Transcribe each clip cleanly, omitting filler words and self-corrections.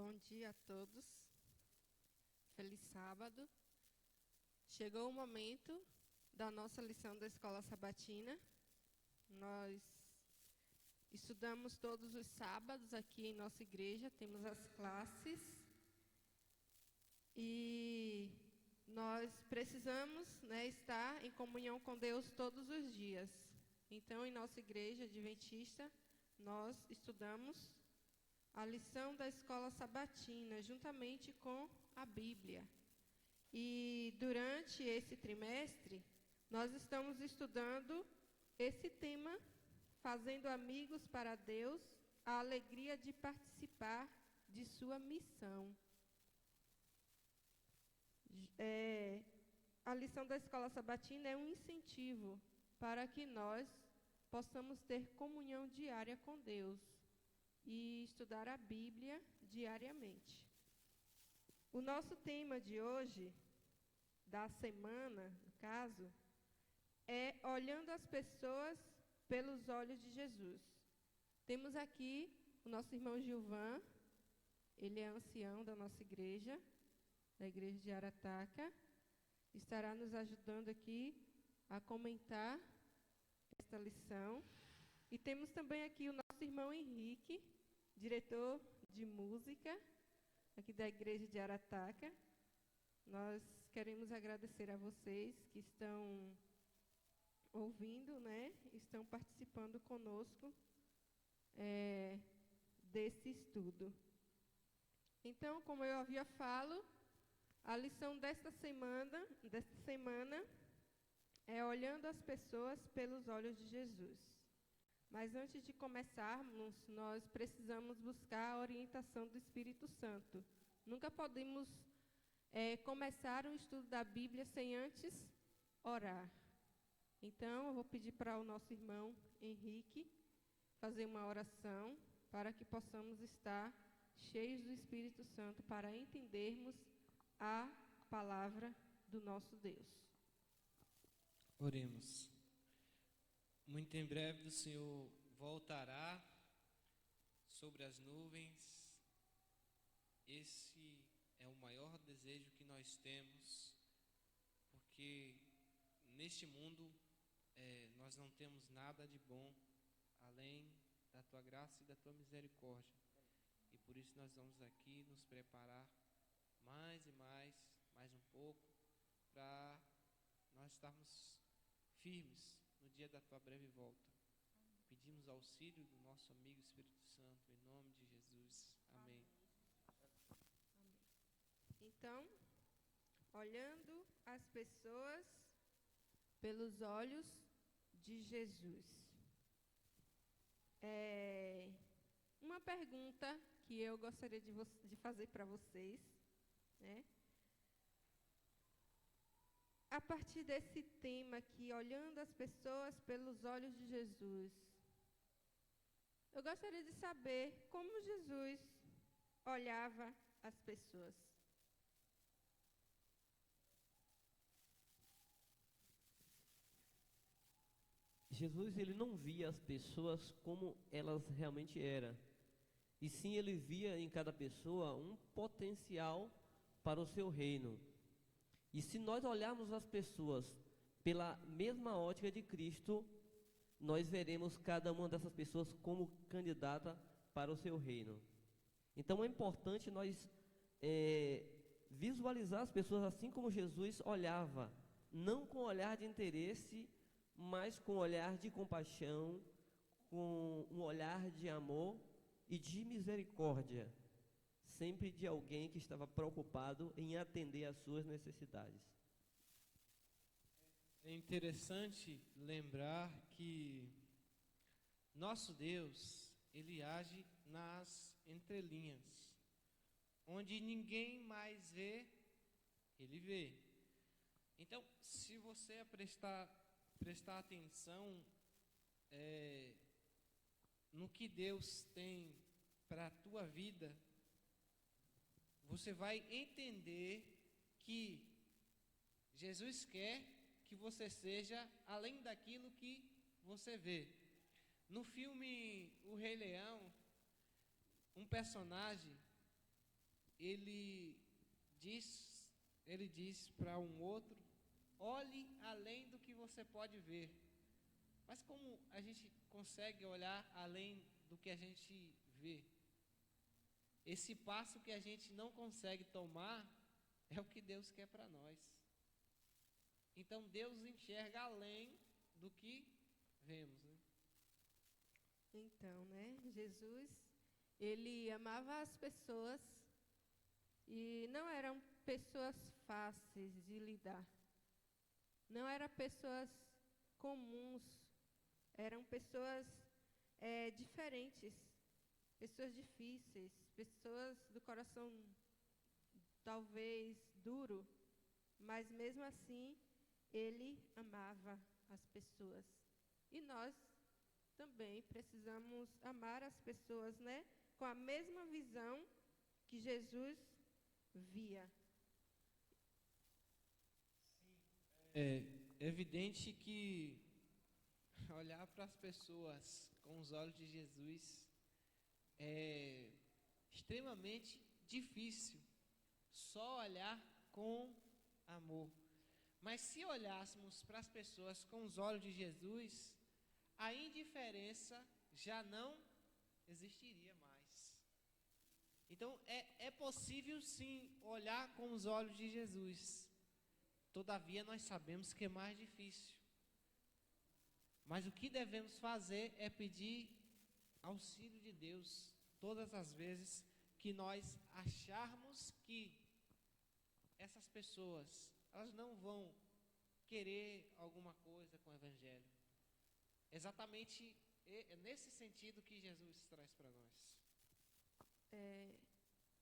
Bom dia a todos. Feliz sábado. Chegou o momento da nossa lição da Escola Sabatina. Nós estudamos todos os sábados aqui em nossa igreja, temos as classes. E nós precisamos, estar em comunhão com Deus todos os dias. Então, em nossa igreja adventista, nós estudamos a lição da Escola Sabatina, juntamente com a Bíblia. E durante esse trimestre, nós estamos estudando esse tema, fazendo amigos para Deus, a alegria de participar de sua missão. A lição da Escola Sabatina é um incentivo para que nós possamos ter comunhão diária com Deus e estudar a Bíblia diariamente. O nosso tema de hoje, da semana, no caso, é olhando as pessoas pelos olhos de Jesus. Temos aqui o nosso irmão Gilvan, ele é ancião da nossa igreja, da igreja de Arataca, estará nos ajudando aqui a comentar esta lição. E temos também aqui o nosso irmão Henrique, diretor de música, aqui da igreja de Arataca. Nós queremos agradecer a vocês que estão ouvindo, estão participando conosco desse estudo. Então, como eu havia falado, a lição desta semana é olhando as pessoas pelos olhos de Jesus. Mas antes de começarmos, nós precisamos buscar a orientação do Espírito Santo. Nunca podemos começar um estudo da Bíblia sem antes orar. Então, eu vou pedir para o nosso irmão Henrique fazer uma oração para que possamos estar cheios do Espírito Santo para entendermos a palavra do nosso Deus. Oremos. Muito em breve o Senhor voltará sobre as nuvens. Esse é o maior desejo que nós temos, porque neste mundo nós não temos nada de bom além da Tua graça e da Tua misericórdia. E por isso nós vamos aqui nos preparar mais e mais um pouco, para nós estarmos firmes no dia da Tua breve volta. Pedimos auxílio do nosso amigo Espírito Santo, em nome de Jesus. Amém. Amém. Então, olhando as pessoas pelos olhos de Jesus. Uma pergunta que eu gostaria de fazer para vocês, a partir desse tema aqui, olhando as pessoas pelos olhos de Jesus, eu gostaria de saber como Jesus olhava as pessoas. Jesus, ele não via as pessoas como elas realmente eram, e sim ele via em cada pessoa um potencial para o seu reino. E se nós olharmos as pessoas pela mesma ótica de Cristo, nós veremos cada uma dessas pessoas como candidata para o seu reino. Então é importante nós visualizar as pessoas assim como Jesus olhava, não com olhar de interesse, mas com olhar de compaixão, com um olhar de amor e de misericórdia, sempre de alguém que estava preocupado em atender às suas necessidades. É interessante lembrar que nosso Deus, ele age nas entrelinhas, onde ninguém mais vê, ele vê. Então, se você prestar atenção no que Deus tem para a tua vida, você vai entender que Jesus quer que você seja além daquilo que você vê. No filme O Rei Leão, um personagem ele diz, ele diz para um outro: olhe além do que você pode ver. Mas como a gente consegue olhar além do que a gente vê? Esse passo que a gente não consegue tomar é o que Deus quer para nós. Então Deus enxerga além do que vemos, né? Então, né, Jesus, ele amava as pessoas e não eram pessoas fáceis de lidar. Não eram pessoas comuns, eram pessoas diferentes, pessoas difíceis, pessoas do coração talvez duro, mas mesmo assim ele amava as pessoas. E nós também precisamos amar as pessoas, né? Com a mesma visão que Jesus via. É evidente que olhar para as pessoas com os olhos de Jesus é extremamente difícil. Só olhar com amor. Mas se olhássemos para as pessoas com os olhos de Jesus, a indiferença já não existiria mais. Então é possível sim olhar com os olhos de Jesus. Todavia nós sabemos que é mais difícil. Mas o que devemos fazer é pedir auxílio de Deus todas as vezes que nós acharmos que essas pessoas, elas não vão querer alguma coisa com o Evangelho. Exatamente é nesse sentido que Jesus traz para nós.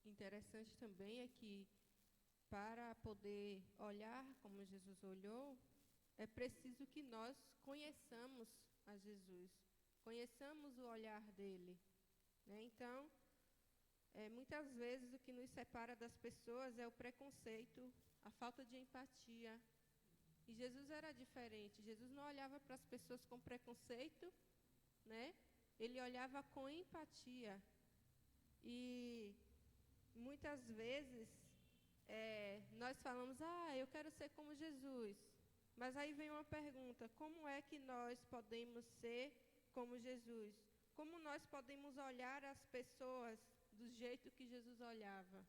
Interessante também é que para poder olhar como Jesus olhou, é preciso que nós conheçamos a Jesus, conheçamos o olhar dele, né? Então, muitas vezes o que nos separa das pessoas é o preconceito, a falta de empatia. E Jesus era diferente. Jesus não olhava para as pessoas com preconceito, né? Ele olhava com empatia. E muitas vezes nós falamos: eu quero ser como Jesus. Mas aí vem uma pergunta: como é que nós podemos ser como Jesus? Como nós podemos olhar as pessoas do jeito que Jesus olhava?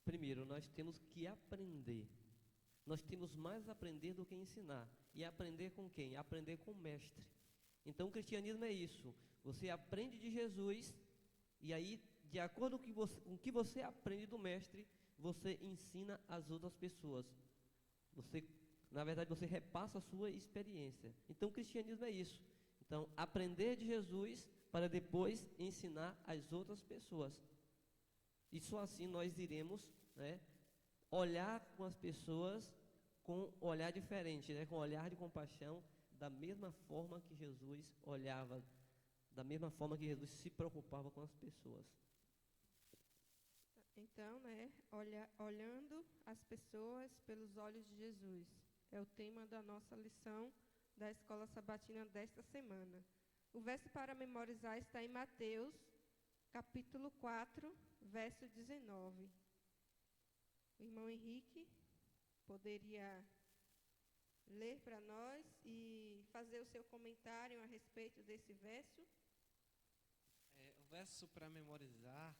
Primeiro, nós temos que aprender. Nós temos mais a aprender do que ensinar. E aprender com quem? Aprender com o mestre. Então, o cristianismo é isso. Você aprende de Jesus, e aí, de acordo com o que você aprende do mestre, você ensina às outras pessoas. Na verdade, você repassa a sua experiência. Então, o cristianismo é isso. Então, aprender de Jesus para depois ensinar às outras pessoas. E só assim nós iremos, né, olhar com as pessoas com um olhar diferente, né, com um olhar de compaixão, da mesma forma que Jesus olhava, da mesma forma que Jesus se preocupava com as pessoas. Então, né, olhando as pessoas pelos olhos de Jesus. É o tema da nossa lição da Escola Sabatina desta semana. O verso para memorizar está em Mateus, capítulo 4, verso 19. O irmão Henrique poderia ler para nós e fazer o seu comentário a respeito desse verso? O verso para memorizar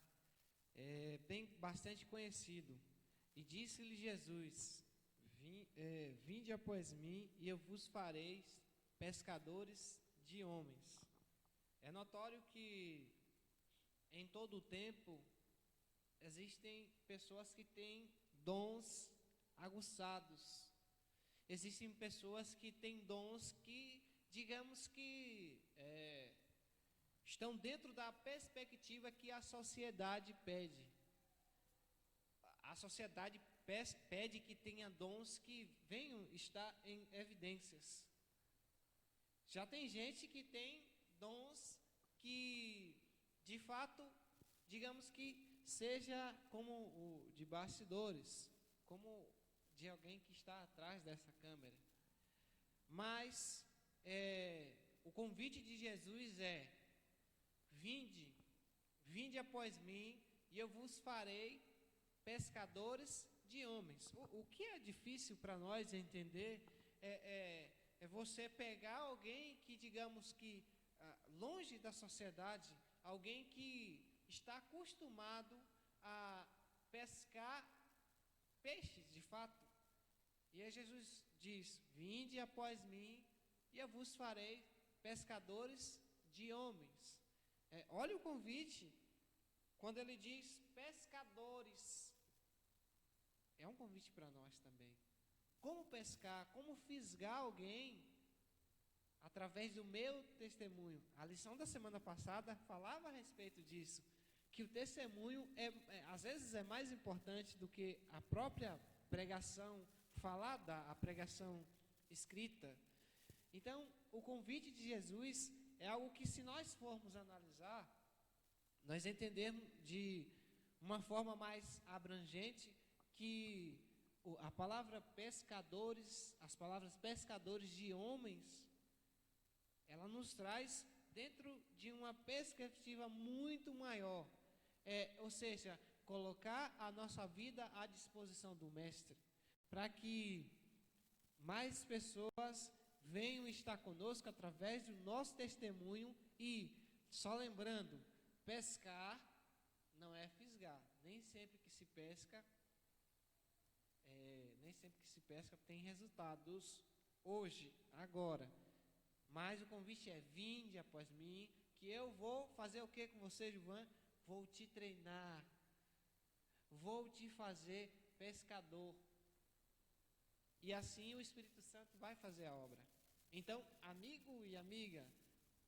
é bastante conhecido. E disse-lhe Jesus: vinde após mim, e eu vos farei pescadores de homens. É notório que em todo o tempo existem pessoas que têm dons aguçados. Existem pessoas que têm dons que, digamos que, estão dentro da perspectiva que a sociedade pede. A sociedade pede que tenha dons que venham estar em evidências. Já tem gente que tem dons que, de fato, digamos que seja como o de bastidores, como de alguém que está atrás dessa câmera. Mas o convite de Jesus é: vinde vinde após mim, e eu vos farei pescadores de homens. O que é difícil para nós entender é você pegar alguém que, digamos que, longe da sociedade, alguém que está acostumado a pescar peixes, de fato. E aí Jesus diz, vinde após mim, e eu vos farei pescadores de homens. Olha o convite, quando ele diz pescadores, é um convite para nós também. Como pescar, como fisgar alguém através do meu testemunho. A lição da semana passada falava a respeito disso, que o testemunho às vezes é mais importante do que a própria pregação falada, a pregação escrita. Então, o convite de Jesus é algo que, se nós formos analisar, nós entendemos de uma forma mais abrangente que a palavra pescadores, as palavras pescadores de homens, ela nos traz dentro de uma perspectiva muito maior. Ou seja, colocar a nossa vida à disposição do Mestre, para que mais pessoas venham estar conosco através do nosso testemunho. E, só lembrando, pescar não é fisgar. Nem sempre que se pesca tem resultados hoje, agora. Mas o convite é, vinde após mim, que eu vou fazer o que com você, Gilvan? Vou te treinar, vou te fazer pescador. E assim o Espírito Santo vai fazer a obra. Então, amigo e amiga,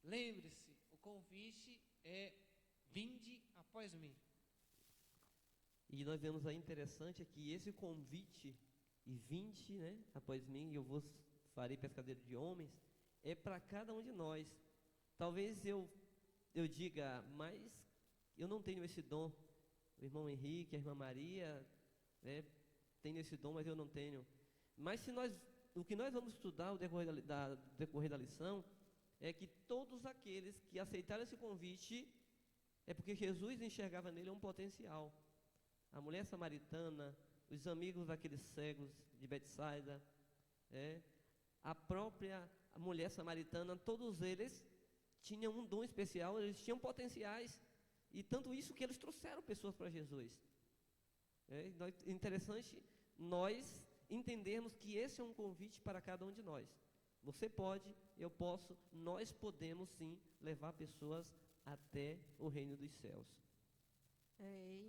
lembre-se, o convite é, vinde após mim. E nós vemos aí interessante que esse convite, e vinde, né, após mim, e eu vos farei pescadeiro de homens, é para cada um de nós. Talvez eu diga, mas eu não tenho esse dom. O irmão Henrique, a irmã Maria, né, tem esse dom, mas eu não tenho. Mas o que nós vamos estudar no decorrer da lição é que todos aqueles que aceitaram esse convite é porque Jesus enxergava nele um potencial. A mulher samaritana, os amigos daqueles cegos de Betsaida, a própria mulher samaritana, todos eles tinham um dom especial, eles tinham potenciais, e tanto isso que eles trouxeram pessoas para Jesus. É interessante nós entendermos que esse é um convite para cada um de nós. Você pode, eu posso, nós podemos sim levar pessoas até o reino dos céus.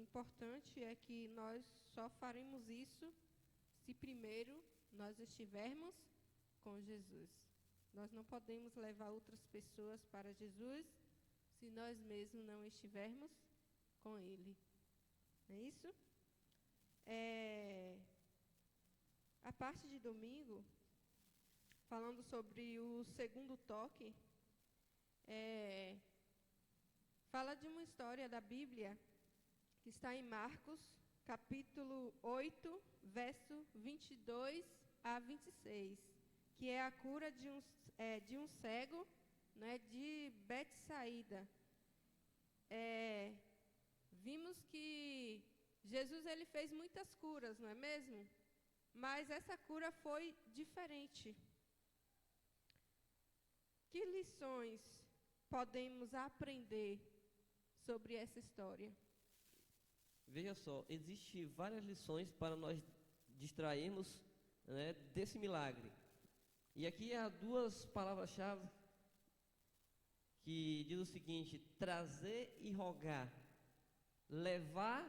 Importante é que nós só faremos isso se primeiro nós estivermos com Jesus. Nós não podemos levar outras pessoas para Jesus se nós mesmos não estivermos com Ele. Não é isso? A parte de domingo, falando sobre o segundo toque, fala de uma história da Bíblia que está em Marcos, capítulo 8, verso 22 a 26, que é a cura de um cego, né, de Betsaida. Vimos que Jesus ele fez muitas curas, não é mesmo? Mas essa cura foi diferente. Que lições podemos aprender sobre essa história? Veja só, existem várias lições para nós distrairmos, né, desse milagre. E aqui há duas palavras-chave que diz o seguinte: trazer e rogar, levar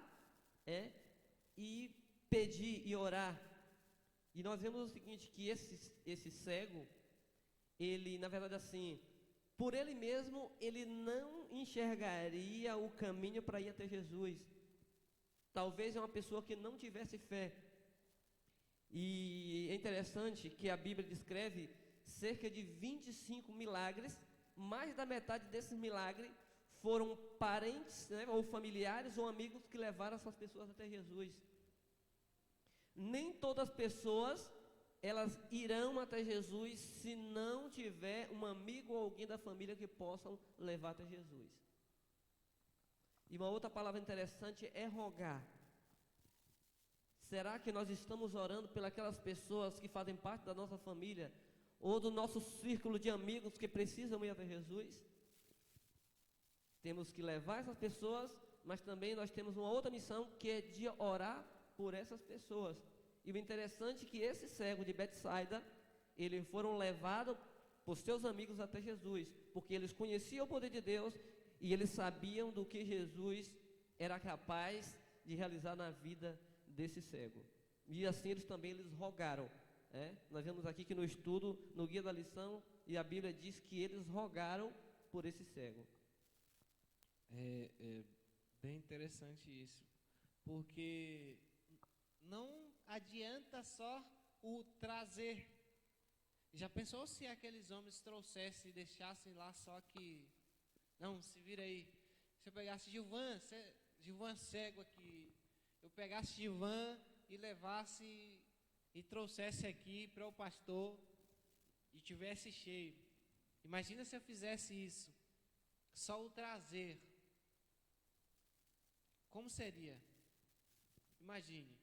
e pedir e orar. E nós vemos o seguinte, que esse cego, ele, na verdade, assim, por ele mesmo, ele não enxergaria o caminho para ir até Jesus. Talvez é uma pessoa que não tivesse fé. E é interessante que a Bíblia descreve cerca de 25 milagres. Mais da metade desses milagres foram parentes, né, ou familiares ou amigos que levaram essas pessoas até Jesus. Nem todas as pessoas elas irão até Jesus se não tiver um amigo ou alguém da família que possam levar até Jesus. E uma outra palavra interessante é rogar. Será que nós estamos orando pelas pessoas que fazem parte da nossa família ou do nosso círculo de amigos que precisam ir até Jesus? Temos que levar essas pessoas, mas também nós temos uma outra missão, que é de orar por essas pessoas. E o interessante é que esse cego de Betsaida, eles foram levados por seus amigos até Jesus, porque eles conheciam o poder de Deus e eles sabiam do que Jesus era capaz de realizar na vida desse cego. E assim eles rogaram. Nós vemos aqui que no estudo, no guia da lição, e a Bíblia diz que eles rogaram por esse cego. É bem interessante isso, porque não adianta só o trazer. Já pensou se aqueles homens trouxessem e deixassem lá só que... Não, se vira aí. Se eu pegasse Gilvan cego aqui, eu pegasse Gilvan e levasse e trouxesse aqui para o pastor e tivesse cheio. Imagina se eu fizesse isso, só o trazer. Como seria? Imagine,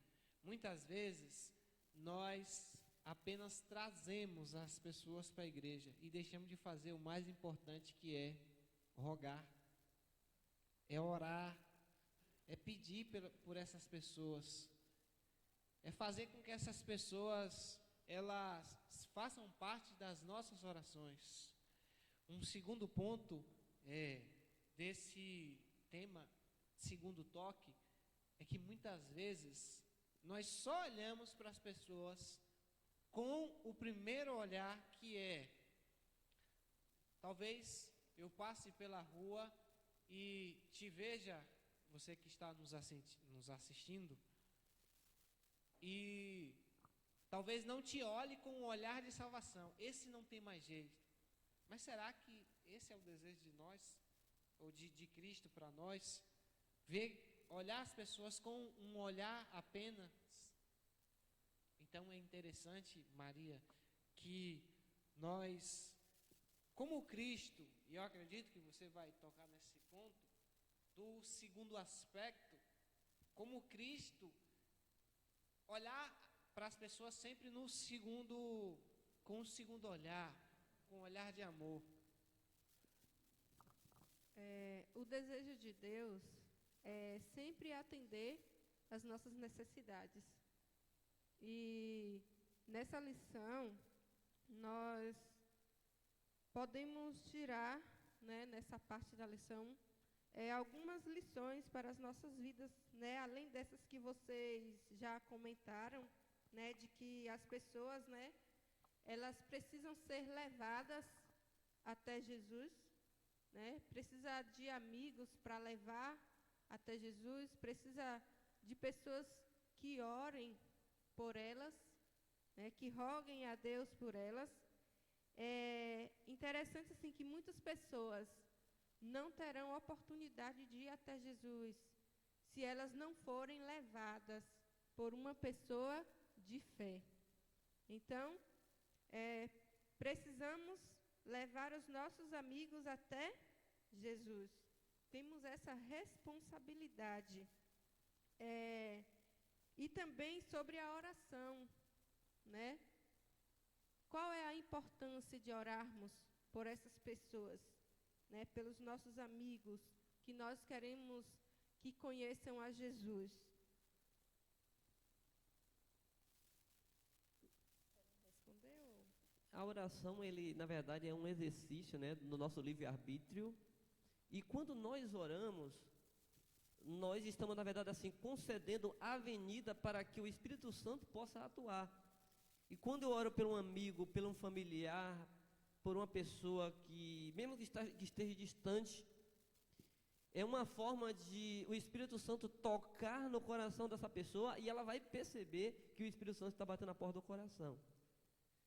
muitas vezes nós apenas trazemos as pessoas para a igreja e deixamos de fazer o mais importante, que é rogar, é orar, é pedir por essas pessoas, é fazer com que essas pessoas elas façam parte das nossas orações. Um segundo ponto desse tema, segundo toque, é que muitas vezes nós só olhamos para as pessoas com o primeiro olhar, que é, talvez eu passe pela rua e te veja, você que está nos assistindo, e talvez não te olhe com um olhar de salvação. Esse não tem mais jeito. Mas será que esse é o desejo de nós, ou de Cristo para nós? Olhar as pessoas com um olhar apenas. Então é interessante, Maria, que nós, como Cristo, e eu acredito que você vai tocar nesse ponto, do segundo aspecto, como Cristo, olhar para as pessoas sempre com o segundo olhar, com um olhar de amor. O desejo de Deus é sempre atender às nossas necessidades. E nessa lição, nós podemos tirar, nessa parte da lição, algumas lições para as nossas vidas, além dessas que vocês já comentaram, de que as pessoas, elas precisam ser levadas até Jesus, precisa de amigos para levar até Jesus, precisa de pessoas que orem por elas, que roguem a Deus por elas. É interessante assim que muitas pessoas não terão oportunidade de ir até Jesus se elas não forem levadas por uma pessoa de fé. Então, precisamos levar os nossos amigos até Jesus. Temos essa responsabilidade. E também sobre a oração, Qual é a importância de orarmos por essas pessoas, pelos nossos amigos, que nós queremos que conheçam a Jesus? Respondeu? A oração, na verdade, é um exercício, do nosso livre-arbítrio. E quando nós oramos, nós estamos, na verdade, assim, concedendo avenida para que o Espírito Santo possa atuar. E quando eu oro por um amigo, por um familiar, por uma pessoa que, mesmo que esteja distante, é uma forma de o Espírito Santo tocar no coração dessa pessoa e ela vai perceber que o Espírito Santo está batendo na porta do coração.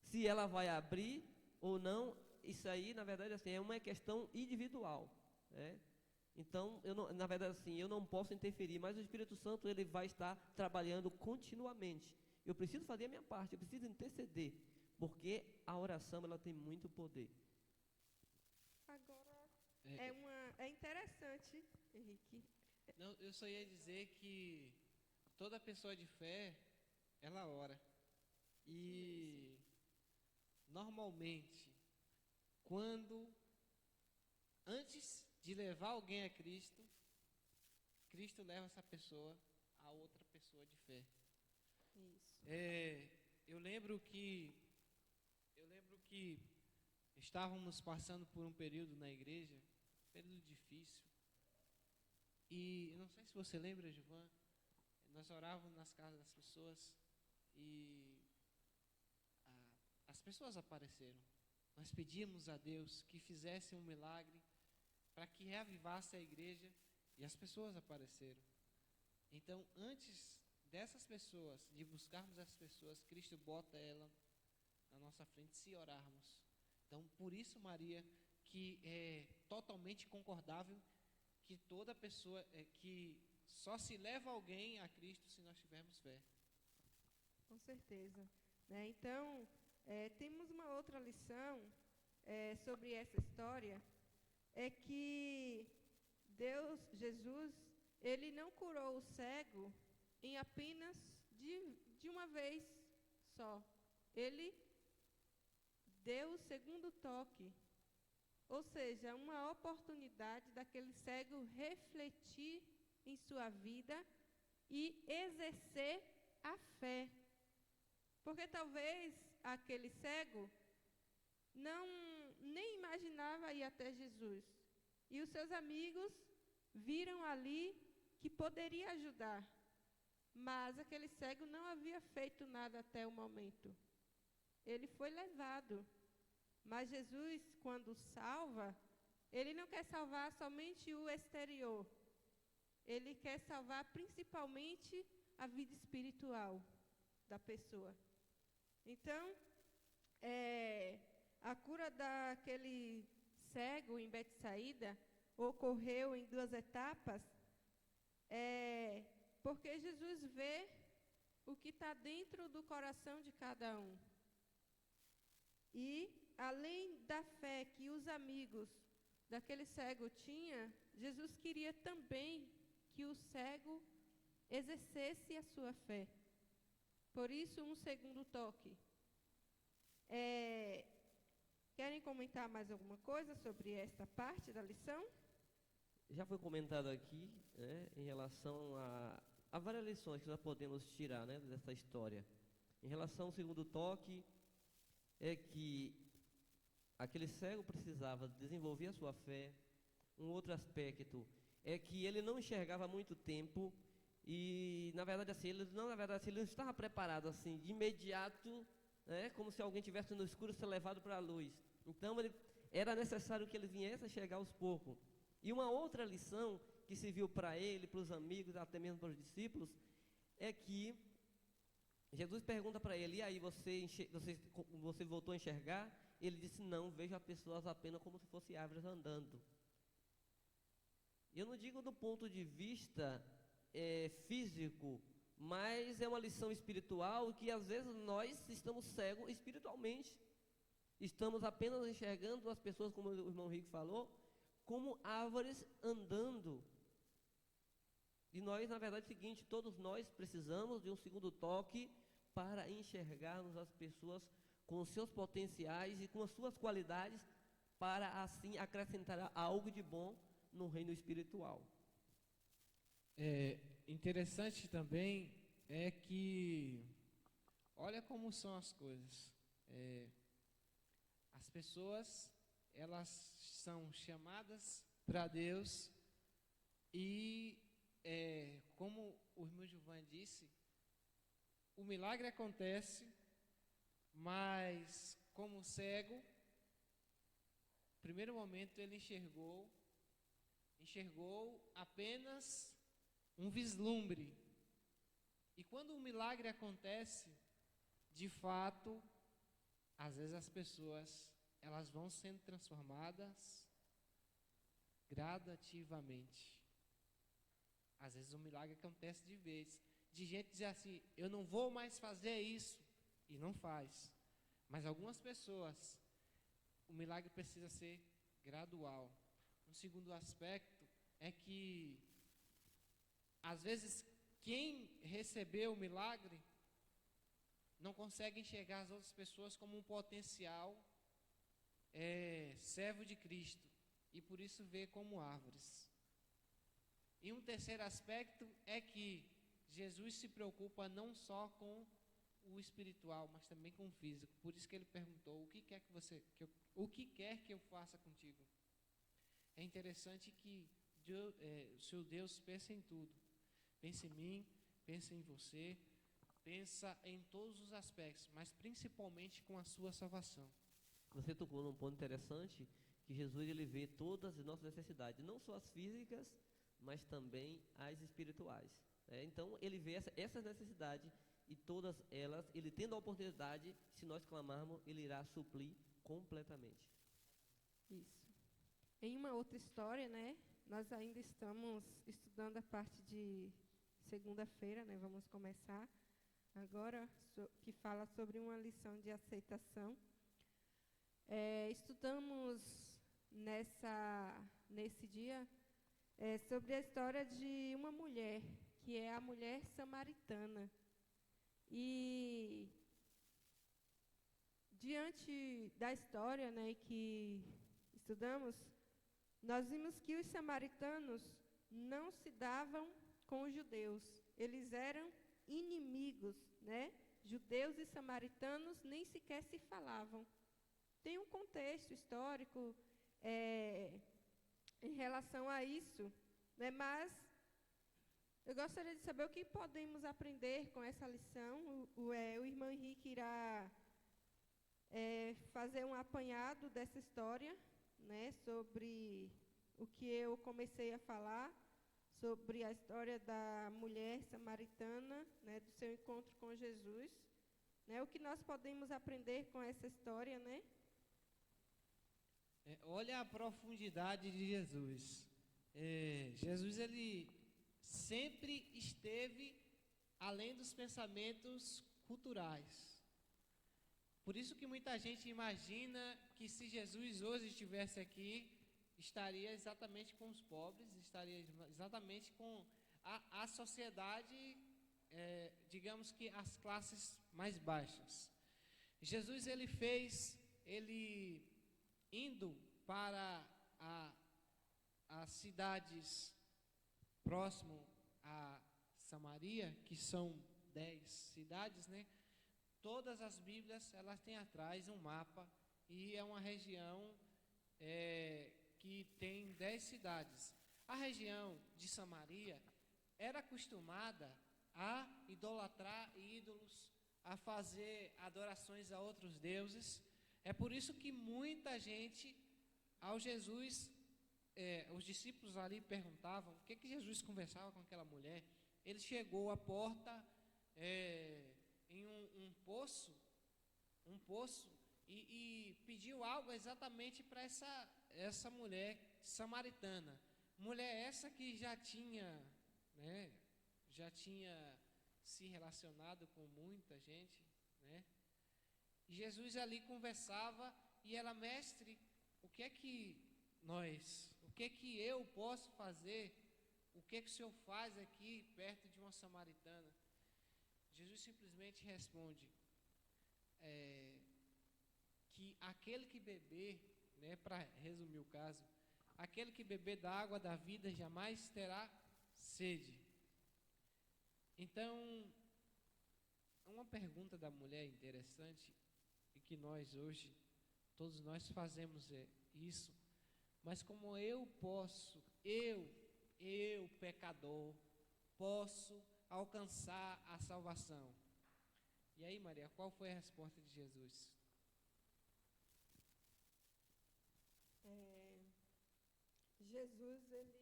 Se ela vai abrir ou não, isso aí, na verdade, assim, é uma questão individual, Então, na verdade, assim, eu não posso interferir, mas o Espírito Santo, ele vai estar trabalhando continuamente. Eu preciso fazer a minha parte, eu preciso interceder, porque a oração, ela tem muito poder. Agora, é interessante, Henrique, Não, eu só ia dizer que toda pessoa de fé, ela ora. E normalmente, quando antes de levar alguém a Cristo, Cristo leva essa pessoa a outra pessoa de fé. Isso. Eu lembro que estávamos passando por um período na igreja, um período difícil. E eu não sei se você lembra, Gilvan, nós orávamos nas casas das pessoas e as pessoas apareceram. Nós pedíamos a Deus que fizesse um milagre para que reavivasse a igreja e as pessoas apareceram. Então, antes dessas pessoas, de buscarmos essas pessoas, Cristo bota ela na nossa frente se orarmos. Então, por isso, Maria, que é totalmente concordável que toda pessoa, que só se leva alguém a Cristo se nós tivermos fé. Com certeza. Né? Então, temos uma outra lição sobre essa história, é que Jesus, ele não curou o cego em apenas de uma vez só. Ele deu o segundo toque, ou seja, uma oportunidade daquele cego refletir em sua vida e exercer a fé. Porque talvez aquele cego nem imaginava ir até Jesus. E os seus amigos viram ali que poderia ajudar. Mas aquele cego não havia feito nada até o momento. Ele foi levado. Mas Jesus, quando salva, ele não quer salvar somente o exterior. Ele quer salvar principalmente a vida espiritual da pessoa. Então, a cura daquele cego em Betsaída ocorreu em 2 etapas, porque Jesus vê o que está dentro do coração de cada um. E, além da fé que os amigos daquele cego tinham, Jesus queria também que o cego exercesse a sua fé. Por isso, um segundo toque. Querem comentar mais alguma coisa sobre esta parte da lição? Já foi comentado aqui, né, em relação a várias lições que nós podemos tirar, né, dessa história. Em relação ao segundo toque, é que aquele cego precisava desenvolver a sua fé. Um outro aspecto é que ele não enxergava há muito tempo e, na verdade, assim, ele não estava preparado assim de imediato, né, como se alguém tivesse no escuro ser levado para a luz. Então, era necessário que ele viesse a chegar aos poucos. E uma outra lição que se viu para ele, para os amigos, até mesmo para os discípulos, é que Jesus pergunta para ele: e aí, você voltou a enxergar? Ele disse: não, vejo as pessoas apenas como se fossem árvores andando. Eu não digo do ponto de vista físico, mas é uma lição espiritual que às vezes nós estamos cegos espiritualmente. Estamos apenas enxergando as pessoas, como o irmão Rico falou, como árvores andando. E nós, na verdade, é o seguinte: todos nós precisamos de um segundo toque para enxergarmos as pessoas com os seus potenciais e com as suas qualidades, para assim acrescentar algo de bom no reino espiritual. Interessante também é que, olha como são as coisas. As pessoas, elas são chamadas para Deus e, como o irmão Gilvan disse, o milagre acontece, mas como cego, primeiro momento ele enxergou apenas um vislumbre. E quando o milagre acontece, de fato, às vezes as pessoas, elas vão sendo transformadas gradativamente. Às vezes o milagre acontece de vez. De gente dizer assim: eu não vou mais fazer isso, e não faz. Mas algumas pessoas, o milagre precisa ser gradual. Um segundo aspecto é que às vezes, quem recebeu o milagre não consegue enxergar as outras pessoas como um potencial servo de Cristo, e por isso vê como árvores. E um terceiro aspecto é que Jesus se preocupa não só com o espiritual, mas também com o físico. Por isso que ele perguntou: o que quer que eu faça contigo? É interessante que o seu Deus pensa em tudo. Pensa em mim, pensa em você, pensa em todos os aspectos, mas principalmente com a sua salvação. Você tocou num ponto interessante, que Jesus ele vê todas as nossas necessidades, não só as físicas, mas também as espirituais. Então ele vê essas necessidades, e todas elas, ele tendo a oportunidade, se nós clamarmos, ele irá suprir completamente. Isso. Em uma outra história, né? Nós ainda estamos estudando a parte de segunda-feira, né? Vamos começar agora, que fala sobre uma lição de aceitação. Estudamos nesse dia sobre a história de uma mulher, que é a mulher samaritana. E diante da história, né, que estudamos, nós vimos que os samaritanos não se davam com os judeus. Eles eram inimigos, né? Judeus e samaritanos nem sequer se falavam. Tem um contexto histórico em relação a isso, né? Mas eu gostaria de saber o que podemos aprender com essa lição. O irmão Henrique irá fazer um apanhado dessa história, né, sobre o que eu comecei a falar, sobre a história da mulher samaritana, né, do seu encontro com Jesus, né, o que nós podemos aprender com essa história, né? Olha a profundidade de Jesus. Jesus, ele sempre esteve além dos pensamentos culturais. Por isso que muita gente imagina que se Jesus hoje estivesse aqui, estaria exatamente com os pobres, estaria exatamente com a sociedade, digamos que as classes mais baixas. Jesus, ele indo para as cidades próximo a Samaria, que são 10 cidades, né? Todas as Bíblias, elas têm atrás um mapa, e é uma região que tem 10 cidades. A região de Samaria era acostumada a idolatrar ídolos, a fazer adorações a outros deuses. É por isso que muita gente, ao Jesus, os discípulos ali perguntavam o que Jesus conversava com aquela mulher. Ele chegou à porta em um poço, e pediu algo exatamente para essa mulher samaritana. Mulher essa que já tinha se relacionado com muita gente, né? E Jesus ali conversava, e ela: mestre, o que é que eu posso fazer? O que é que o senhor faz aqui perto de uma samaritana? Jesus simplesmente responde que aquele que beber, né, para resumir o caso, aquele que beber da água da vida jamais terá sede. Então, uma pergunta da mulher interessante, e que nós hoje, todos nós fazemos isso, mas como eu posso, eu pecador, posso alcançar a salvação? E aí, Maria, qual foi a resposta de Jesus? Jesus, ele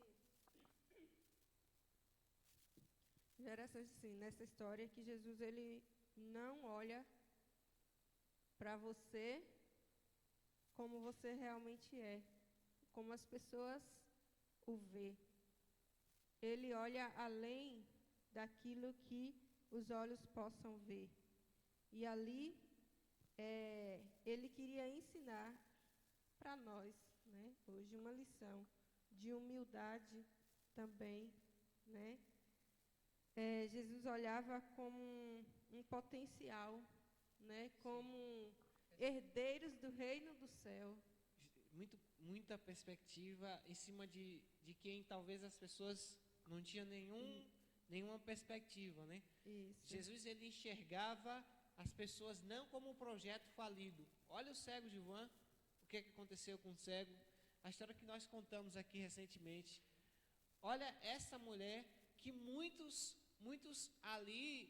assim, nessa história, que Jesus, ele não olha para você como você realmente é, como as pessoas o vê. Ele olha além daquilo que os olhos possam ver. E ali, ele queria ensinar para nós, né, hoje, uma lição de humildade também, né? Jesus olhava como um potencial, né? Como herdeiros do reino do céu. Muita perspectiva em cima de quem talvez as pessoas não tinham nenhuma perspectiva, né? Isso. Jesus, ele enxergava as pessoas não como um projeto falido. Olha o cego de Van, o que aconteceu com o cego, a história que nós contamos aqui recentemente. Olha essa mulher que muitos ali,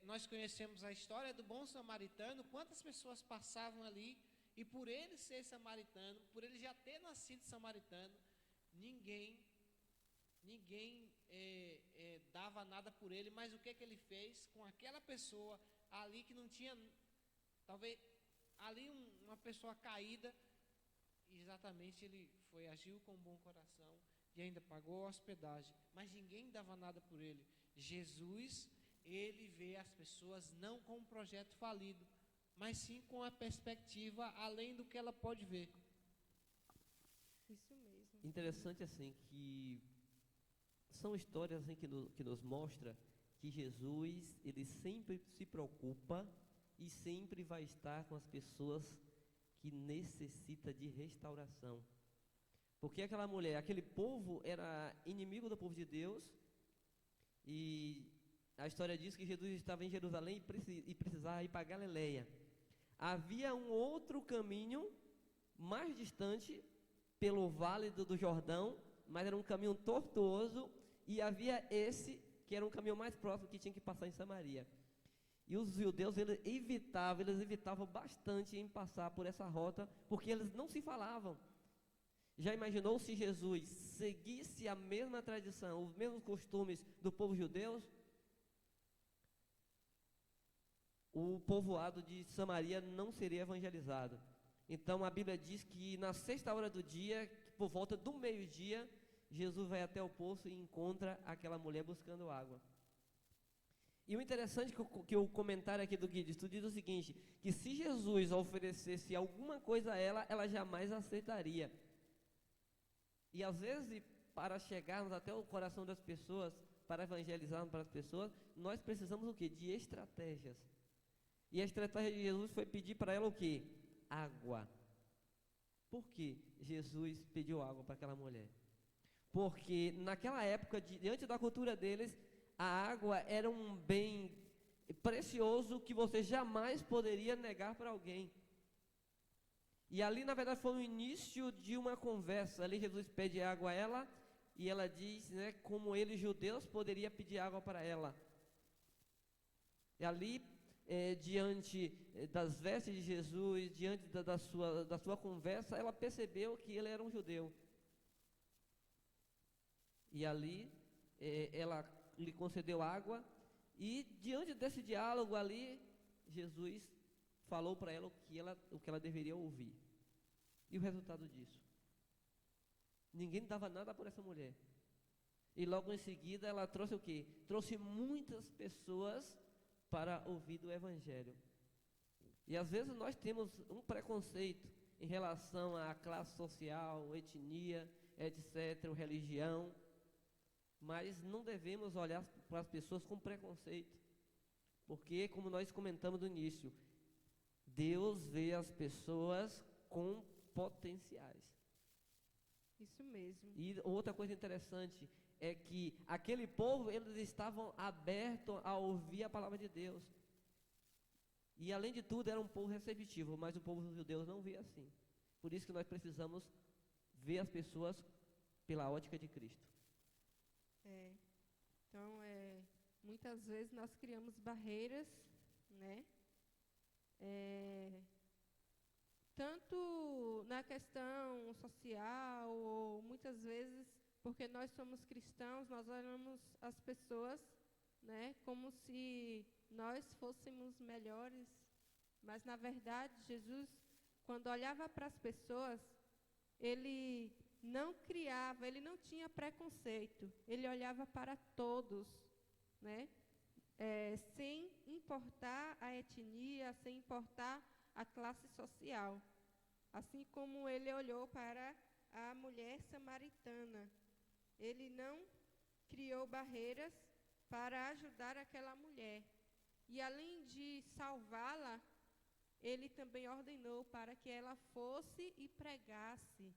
nós conhecemos a história do bom samaritano, quantas pessoas passavam ali, e por ele ser samaritano, por ele já ter nascido samaritano, ninguém dava nada por ele, mas o que ele fez com aquela pessoa ali que não tinha, talvez, ali uma pessoa caída, exatamente ele agiu com bom coração, e ainda pagou a hospedagem, mas ninguém dava nada por ele. Jesus, ele vê as pessoas não com um projeto falido, mas sim com a perspectiva além do que ela pode ver. Isso mesmo. Interessante assim que são histórias assim, que nos mostra que Jesus, ele sempre se preocupa e sempre vai estar com as pessoas que necessitam de restauração. Porque aquela mulher, aquele povo era inimigo do povo de Deus, e a história diz que Jesus estava em Jerusalém e precisava ir para Galileia. Havia um outro caminho mais distante pelo vale do Jordão, mas era um caminho tortuoso, e havia esse que era um caminho mais próximo que tinha que passar em Samaria. E os judeus eles evitavam bastante em passar por essa rota, porque eles não se falavam. Já imaginou se Jesus seguisse a mesma tradição, os mesmos costumes do povo judeu? O povoado de Samaria não seria evangelizado. Então a Bíblia diz que na 6ª hora do dia, por volta do meio-dia, Jesus vai até o poço e encontra aquela mulher buscando água. E o interessante que o comentário aqui do Guido diz o seguinte, que se Jesus oferecesse alguma coisa a ela, ela jamais aceitaria. E às vezes, para chegarmos até o coração das pessoas, para evangelizarmos para as pessoas, nós precisamos o quê? De estratégias. E a estratégia de Jesus foi pedir para ela o quê? Água. Por que Jesus pediu água para aquela mulher? Porque naquela época, diante da cultura deles, a água era um bem precioso que você jamais poderia negar para alguém. E ali, na verdade, foi o início de uma conversa. Ali Jesus pede água a ela, e ela diz, né, como eles, judeus, poderia pedir água para ela. E ali, diante das vestes de Jesus, diante da sua conversa, ela percebeu que ele era um judeu. E ali, ela lhe concedeu água, e diante desse diálogo ali, Jesus falou para ela o que ela deveria ouvir. E o resultado disso? Ninguém dava nada por essa mulher. E logo em seguida ela trouxe o quê? Trouxe muitas pessoas para ouvir do Evangelho. E às vezes nós temos um preconceito em relação à classe social, etnia, etc., religião, mas não devemos olhar para as pessoas com preconceito, porque, como nós comentamos no início, Deus vê as pessoas com potenciais. Isso mesmo. E outra coisa interessante é que aquele povo, eles estavam abertos a ouvir a palavra de Deus. E além de tudo, era um povo receptivo, mas o povo judeu não via assim. Por isso que nós precisamos ver as pessoas pela ótica de Cristo. Então, muitas vezes nós criamos barreiras, né? Tanto na questão social, ou muitas vezes, porque nós somos cristãos, nós olhamos as pessoas, né, como se nós fôssemos melhores, mas na verdade Jesus, quando olhava para as pessoas, ele não criava, ele não tinha preconceito, ele olhava para todos, né, sem importar a etnia, sem importar a classe social. Assim como ele olhou para a mulher samaritana, ele não criou barreiras para ajudar aquela mulher. E além de salvá-la, ele também ordenou para que ela fosse e pregasse,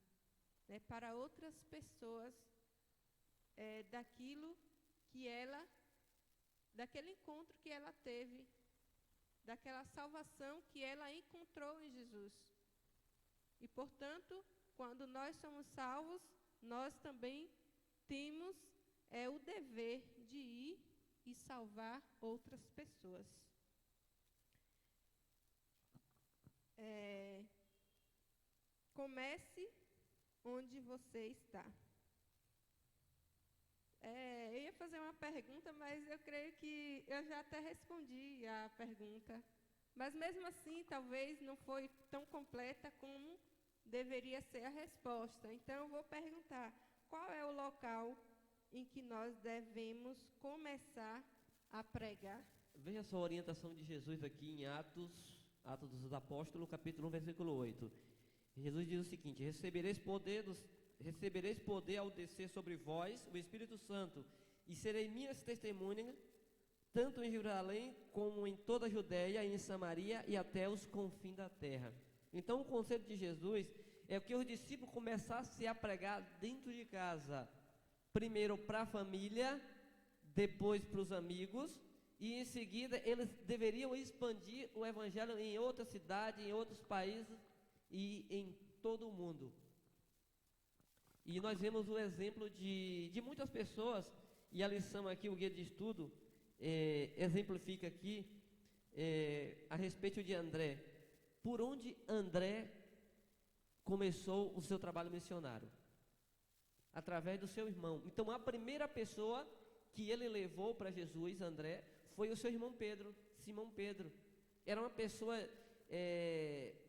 né, para outras pessoas daquilo que ela, daquele encontro que ela teve, daquela salvação que ela encontrou em Jesus. E, portanto, quando nós somos salvos, nós também temos o dever de ir e salvar outras pessoas. Comece onde você está. Eu ia fazer uma pergunta, mas eu creio que eu já até respondi a pergunta. Mas mesmo assim, talvez não foi tão completa como deveria ser a resposta. Então, eu vou perguntar, qual é o local em que nós devemos começar a pregar? Veja só a orientação de Jesus aqui em Atos dos Apóstolos, capítulo 1, versículo 8. Jesus diz o seguinte: recebereis poder ao descer sobre vós o Espírito Santo, e serei minhas testemunhas, tanto em Jerusalém como em toda a Judéia, em Samaria e até os confins da terra. Então, o conselho de Jesus é que os discípulos começassem a pregar dentro de casa, primeiro para a família, depois para os amigos, e em seguida eles deveriam expandir o evangelho em outra cidade, em outros países e em todo o mundo. E nós vemos o exemplo de muitas pessoas, e a lição aqui, o guia de estudo, exemplifica aqui a respeito de André. Por onde André começou o seu trabalho missionário? Através do seu irmão. Então, a primeira pessoa que ele levou para Jesus, André, foi o seu irmão Pedro, Simão Pedro. Era uma pessoa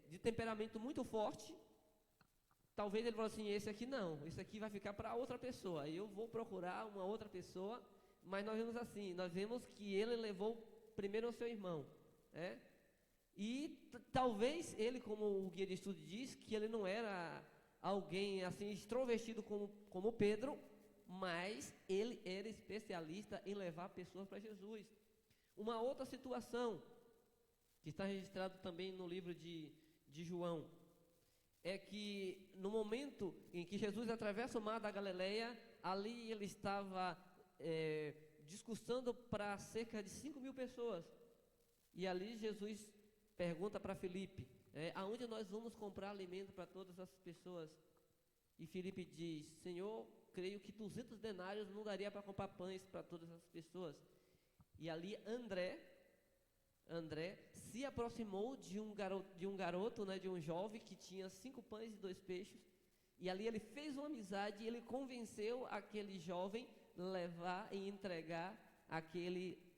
de temperamento muito forte. Talvez ele falou assim: esse aqui não, esse aqui vai ficar para outra pessoa, eu vou procurar uma outra pessoa. Mas nós vemos assim, nós vemos que ele levou primeiro o seu irmão, né? E talvez ele, como o guia de estudo diz, que ele não era alguém assim extrovertido como Pedro, mas ele era especialista em levar pessoas para Jesus. Uma outra situação, que está registrado também no livro de João, é que no momento em que Jesus atravessa o mar da Galileia, ali ele estava discursando para cerca de 5.000 pessoas. E ali Jesus pergunta para Filipe, aonde nós vamos comprar alimento para todas as pessoas? E Filipe diz: Senhor, creio que 200 denários não daria para comprar pães para todas as pessoas. E ali André se aproximou de um garoto, né, de um jovem que tinha 5 pães e 2 peixes. E ali ele fez uma amizade e ele convenceu aquele jovem a levar e entregar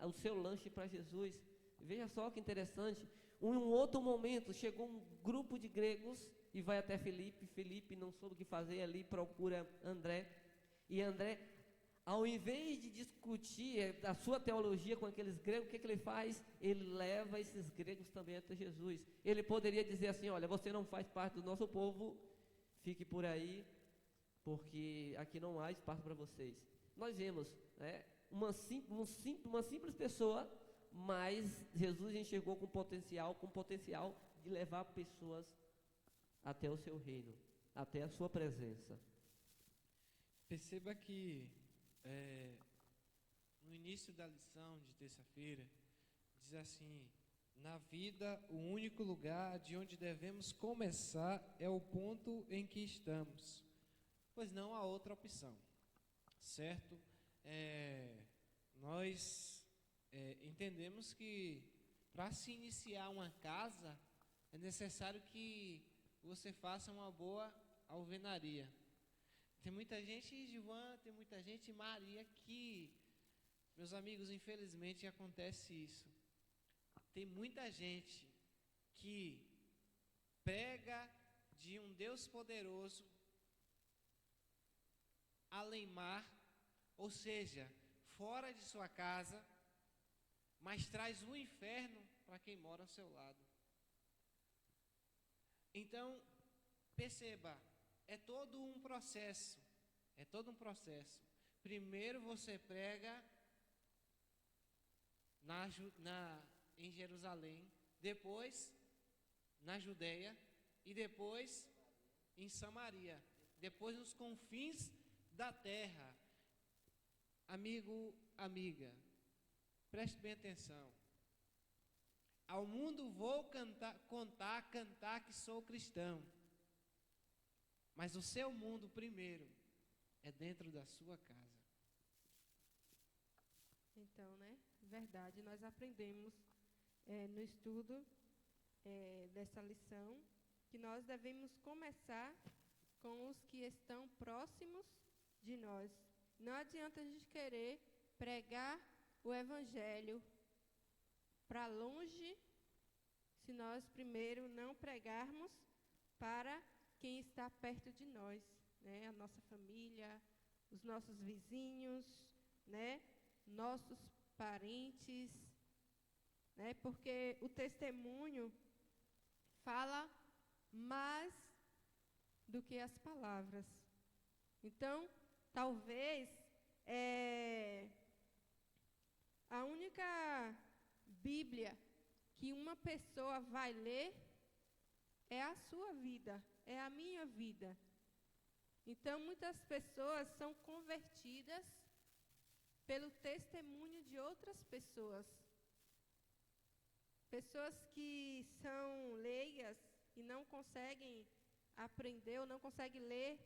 o seu lanche para Jesus. Veja só que interessante. Em um outro momento, chegou um grupo de gregos e vai até Filipe. Filipe não soube o que fazer, ali procura André. E André, ao invés de discutir a sua teologia com aqueles gregos, o que ele faz? Ele leva esses gregos também até Jesus. Ele poderia dizer assim: olha, você não faz parte do nosso povo, fique por aí, porque aqui não há espaço para vocês. Nós vemos, uma simples pessoa, mas Jesus enxergou com potencial de levar pessoas até o seu reino, até a sua presença. Perceba que no início da lição de terça-feira, diz assim: na vida, o único lugar de onde devemos começar é o ponto em que estamos, pois não há outra opção, certo? Nós entendemos que para se iniciar uma casa é necessário que você faça uma boa alvenaria. Tem muita gente, Gilvan, tem muita gente, Maria, que, meus amigos, infelizmente acontece isso. Tem muita gente que prega de um Deus poderoso além mar, ou seja, fora de sua casa, mas traz o inferno para quem mora ao seu lado. Então, perceba, é todo um processo. Primeiro você prega em Jerusalém, depois na Judeia e depois em Samaria, depois nos confins da terra. Amigo, amiga, preste bem atenção. Ao mundo vou cantar que sou cristão. Mas o seu mundo primeiro é dentro da sua casa. Então, né? Verdade, nós aprendemos no estudo dessa lição que nós devemos começar com os que estão próximos de nós. Não adianta a gente querer pregar o evangelho para longe se nós primeiro não pregarmos para quem está perto de nós, né? A nossa família, os nossos vizinhos, né? Nossos parentes, né? Porque o testemunho fala mais do que as palavras. Então, talvez a única Bíblia que uma pessoa vai ler é a sua vida, é a minha vida. Então, muitas pessoas são convertidas pelo testemunho de outras pessoas. Pessoas que são leigas e não conseguem aprender ou não conseguem ler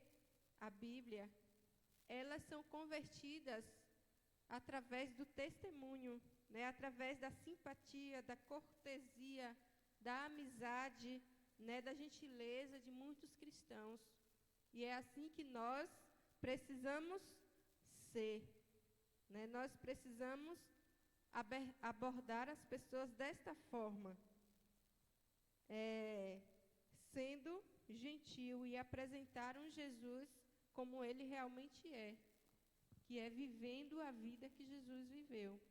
a Bíblia, elas são convertidas através do testemunho, né? Através da simpatia, da cortesia, da amizade, né? Da gentileza de muitos cristãos. E é assim que nós precisamos ser, né? Nós precisamos abordar as pessoas desta forma, sendo gentil e apresentar um Jesus como ele realmente é, que é vivendo a vida que Jesus viveu.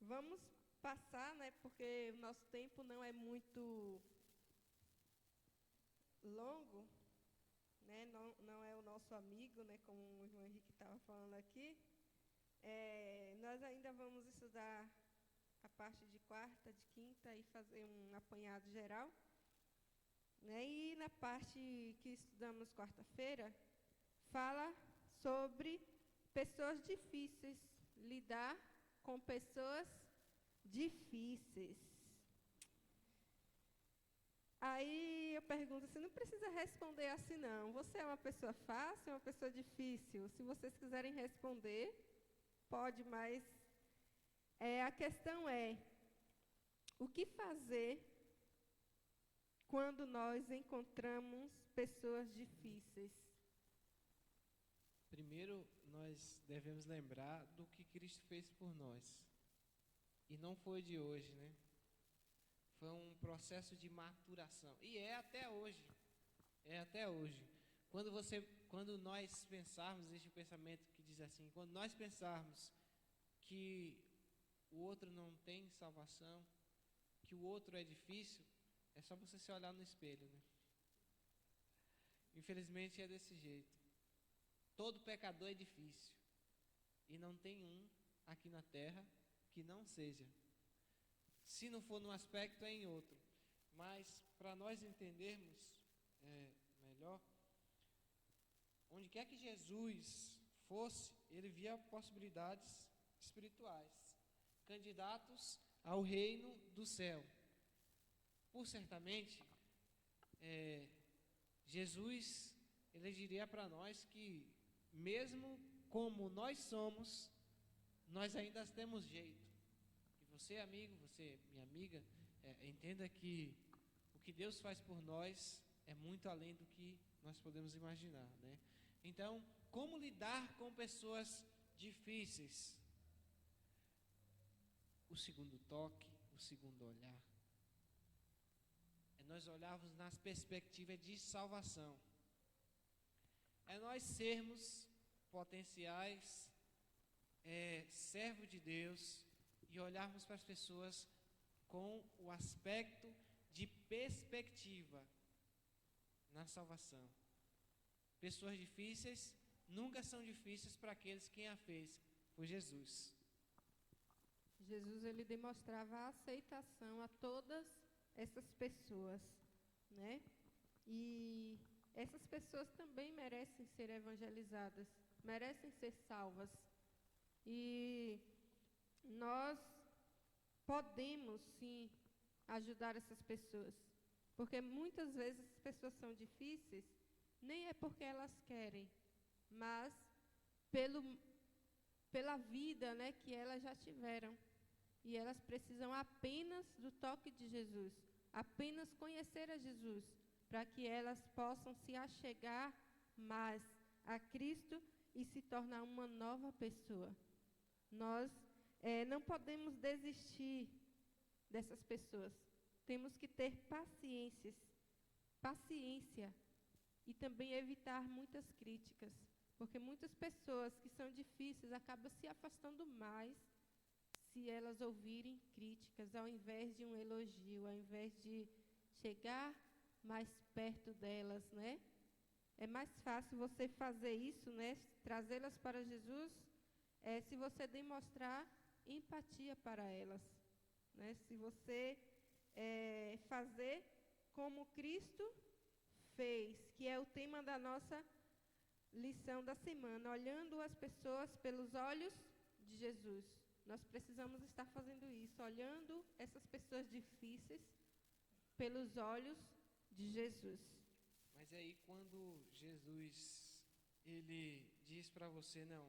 Vamos passar, né, porque o nosso tempo não é muito longo, né, não é o nosso amigo, né, como o irmão Henrique estava falando aqui. Nós ainda vamos estudar a parte de quarta, de quinta e fazer um apanhado geral. Né? E na parte que estudamos quarta-feira, fala sobre pessoas difíceis, lidar com pessoas difíceis. Aí eu pergunto, você não precisa responder assim não. Você é uma pessoa fácil, é uma pessoa difícil? Se vocês quiserem responder, pode, mas a questão é, o que fazer quando nós encontramos pessoas difíceis? Primeiro, nós devemos lembrar do que Cristo fez por nós. E não foi de hoje, né? Foi um processo de maturação. E é até hoje. É até hoje. Quando nós pensarmos, existe um pensamento que diz assim, quando nós pensarmos que o outro não tem salvação, que o outro é difícil, é só você se olhar no espelho, né? Infelizmente é desse jeito. Todo pecador é difícil. E não tem um aqui na terra que não seja. Se não for num aspecto, é em outro. Mas, para nós entendermos melhor, onde quer que Jesus fosse, ele via possibilidades espirituais, candidatos ao reino do céu. Por certamente, Jesus, ele diria para nós que, mesmo como nós somos, nós ainda temos jeito. E você, amigo, você, minha amiga, entenda que o que Deus faz por nós é muito além do que nós podemos imaginar, né? Então, como lidar com pessoas difíceis? O segundo toque, o segundo olhar, é nós olharmos nas perspectivas de salvação. É nós sermos potenciais servos de Deus e olharmos para as pessoas com o aspecto de perspectiva na salvação. Pessoas difíceis nunca são difíceis para aqueles quem a fez. por Jesus. Jesus ele demonstrava aceitação a todas essas pessoas, né? E essas pessoas também merecem ser evangelizadas, merecem ser salvas. E nós podemos sim ajudar essas pessoas, porque muitas vezes as pessoas são difíceis, nem é porque elas querem, mas pela vida, né, que elas já tiveram. E elas precisam apenas do toque de Jesus, apenas conhecer a Jesus, para que elas possam se achegar mais a Cristo e se tornar uma nova pessoa. Nós não podemos desistir dessas pessoas. Temos que ter paciência e também evitar muitas críticas, porque muitas pessoas que são difíceis acabam se afastando mais se elas ouvirem críticas, ao invés de um elogio, ao invés de chegar mais perto delas, né? É mais fácil você fazer isso, né? Trazê-las para Jesus, se você demonstrar empatia para elas, né? Se você fazer como Cristo fez, que é o tema da nossa lição da semana, olhando as pessoas pelos olhos de Jesus. Nós precisamos estar fazendo isso, olhando essas pessoas difíceis pelos olhos de Jesus. Mas aí quando Jesus, ele diz para você, não,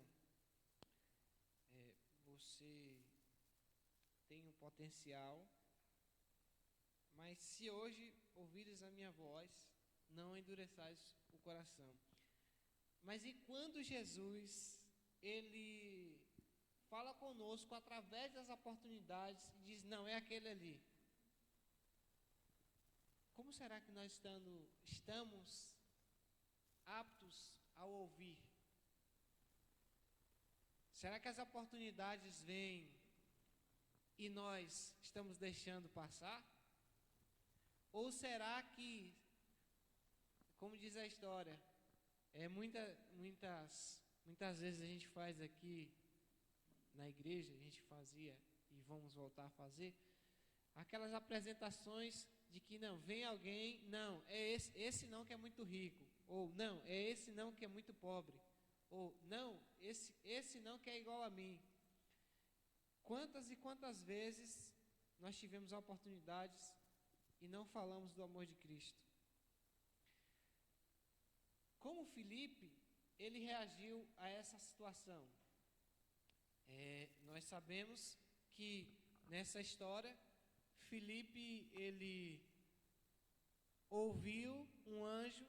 você tem um potencial, mas se hoje ouvires a minha voz, não endureçais o coração. Mas e quando Jesus, ele fala conosco através das oportunidades e diz, não, é aquele ali. Como será que nós estamos aptos ao ouvir? Será que as oportunidades vêm e nós estamos deixando passar? Ou será que, como diz a história, muitas vezes a gente faz aqui na igreja, a gente fazia e vamos voltar a fazer, aquelas apresentações de que não, vem alguém, não, é esse não que é muito rico, ou não, é esse não que é muito pobre, ou não, esse não que é igual a mim. Quantas e quantas vezes nós tivemos oportunidades e não falamos do amor de Cristo? Como Filipe, ele reagiu a essa situação? Nós sabemos que nessa história, Filipe, ele ouviu um anjo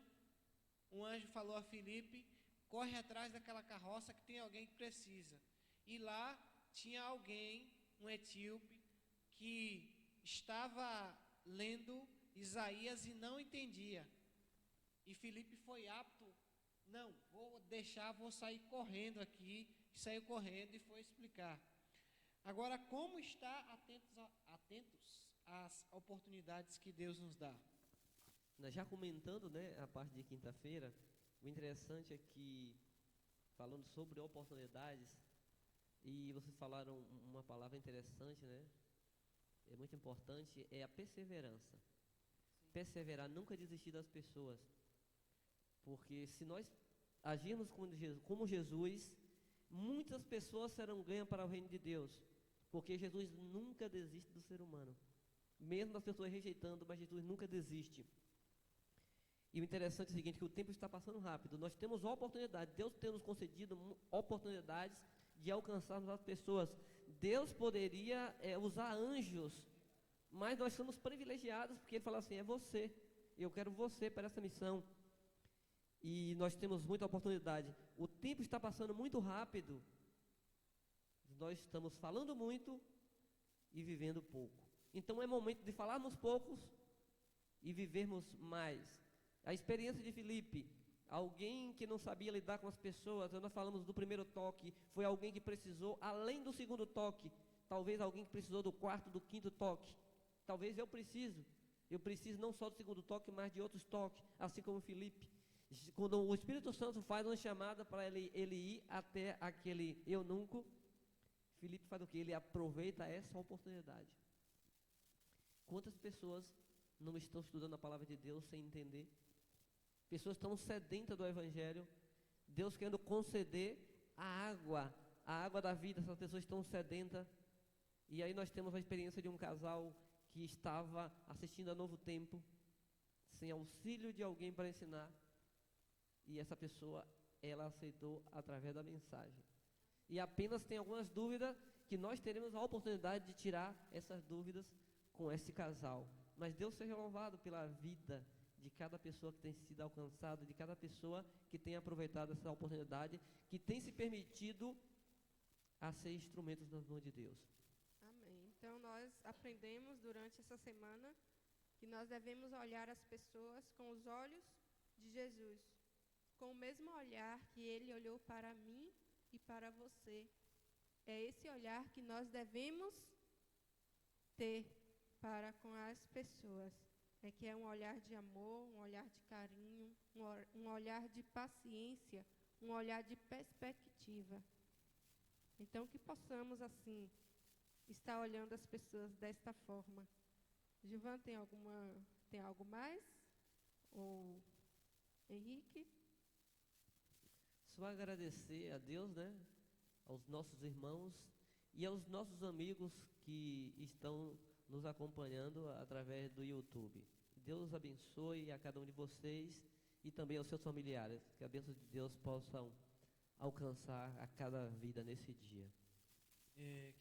falou a Filipe, corre atrás daquela carroça que tem alguém que precisa. E lá tinha alguém, um etíope, que estava lendo Isaías e não entendia. E Filipe foi apto, não, vou sair correndo aqui, saiu correndo e foi explicar. Agora, como estar atentos às oportunidades que Deus nos dá? Já comentando, né, a parte de quinta-feira, o interessante é que, falando sobre oportunidades, e vocês falaram uma palavra interessante, né, é muito importante, é a perseverança. Sim. Perseverar, nunca desistir das pessoas. Porque se nós agirmos como Jesus, muitas pessoas serão ganhas para o reino de Deus. Porque Jesus nunca desiste do ser humano. Mesmo as pessoas rejeitando, mas Jesus nunca desiste. E o interessante é o seguinte, que o tempo está passando rápido. Nós temos oportunidade, Deus tem nos concedido oportunidades de alcançarmos as pessoas. Deus poderia usar anjos, mas nós somos privilegiados, porque Ele fala assim, é você, eu quero você para essa missão. E nós temos muita oportunidade. O tempo está passando muito rápido. Nós estamos falando muito e vivendo pouco. Então é momento de falarmos poucos e vivermos mais. A experiência de Filipe, alguém que não sabia lidar com as pessoas, nós falamos do primeiro toque, foi alguém que precisou, além do segundo toque, talvez alguém que precisou do quarto, do quinto toque. Talvez eu preciso não só do segundo toque, mas de outros toques, assim como Filipe. Quando o Espírito Santo faz uma chamada para ele ir até aquele eunuco, Filipe faz o quê? Ele aproveita essa oportunidade. Quantas pessoas não estão estudando a palavra de Deus sem entender? Pessoas estão sedentas do Evangelho, Deus querendo conceder a água da vida, essas pessoas estão sedentas. E aí nós temos a experiência de um casal que estava assistindo a Novo Tempo, sem auxílio de alguém para ensinar, e essa pessoa, ela aceitou através da mensagem. E apenas tem algumas dúvidas que nós teremos a oportunidade de tirar essas dúvidas com esse casal. Mas Deus seja louvado pela vida de cada pessoa que tem sido alcançada, de cada pessoa que tem aproveitado essa oportunidade, que tem se permitido a ser instrumentos nas mãos de Deus. Amém. Então, nós aprendemos durante essa semana que nós devemos olhar as pessoas com os olhos de Jesus, com o mesmo olhar que Ele olhou para mim e para você. É esse olhar que nós devemos ter para com as pessoas. É que é um olhar de amor, um olhar de carinho, um olhar de paciência, um olhar de perspectiva. Então, que possamos, assim, estar olhando as pessoas desta forma. Gilvan, tem algo mais? Ou Henrique? Só agradecer a Deus, né? Aos nossos irmãos e aos nossos amigos que estão nos acompanhando através do YouTube. Deus abençoe a cada um de vocês e também aos seus familiares. Que a bênção de Deus possam alcançar a cada vida nesse dia.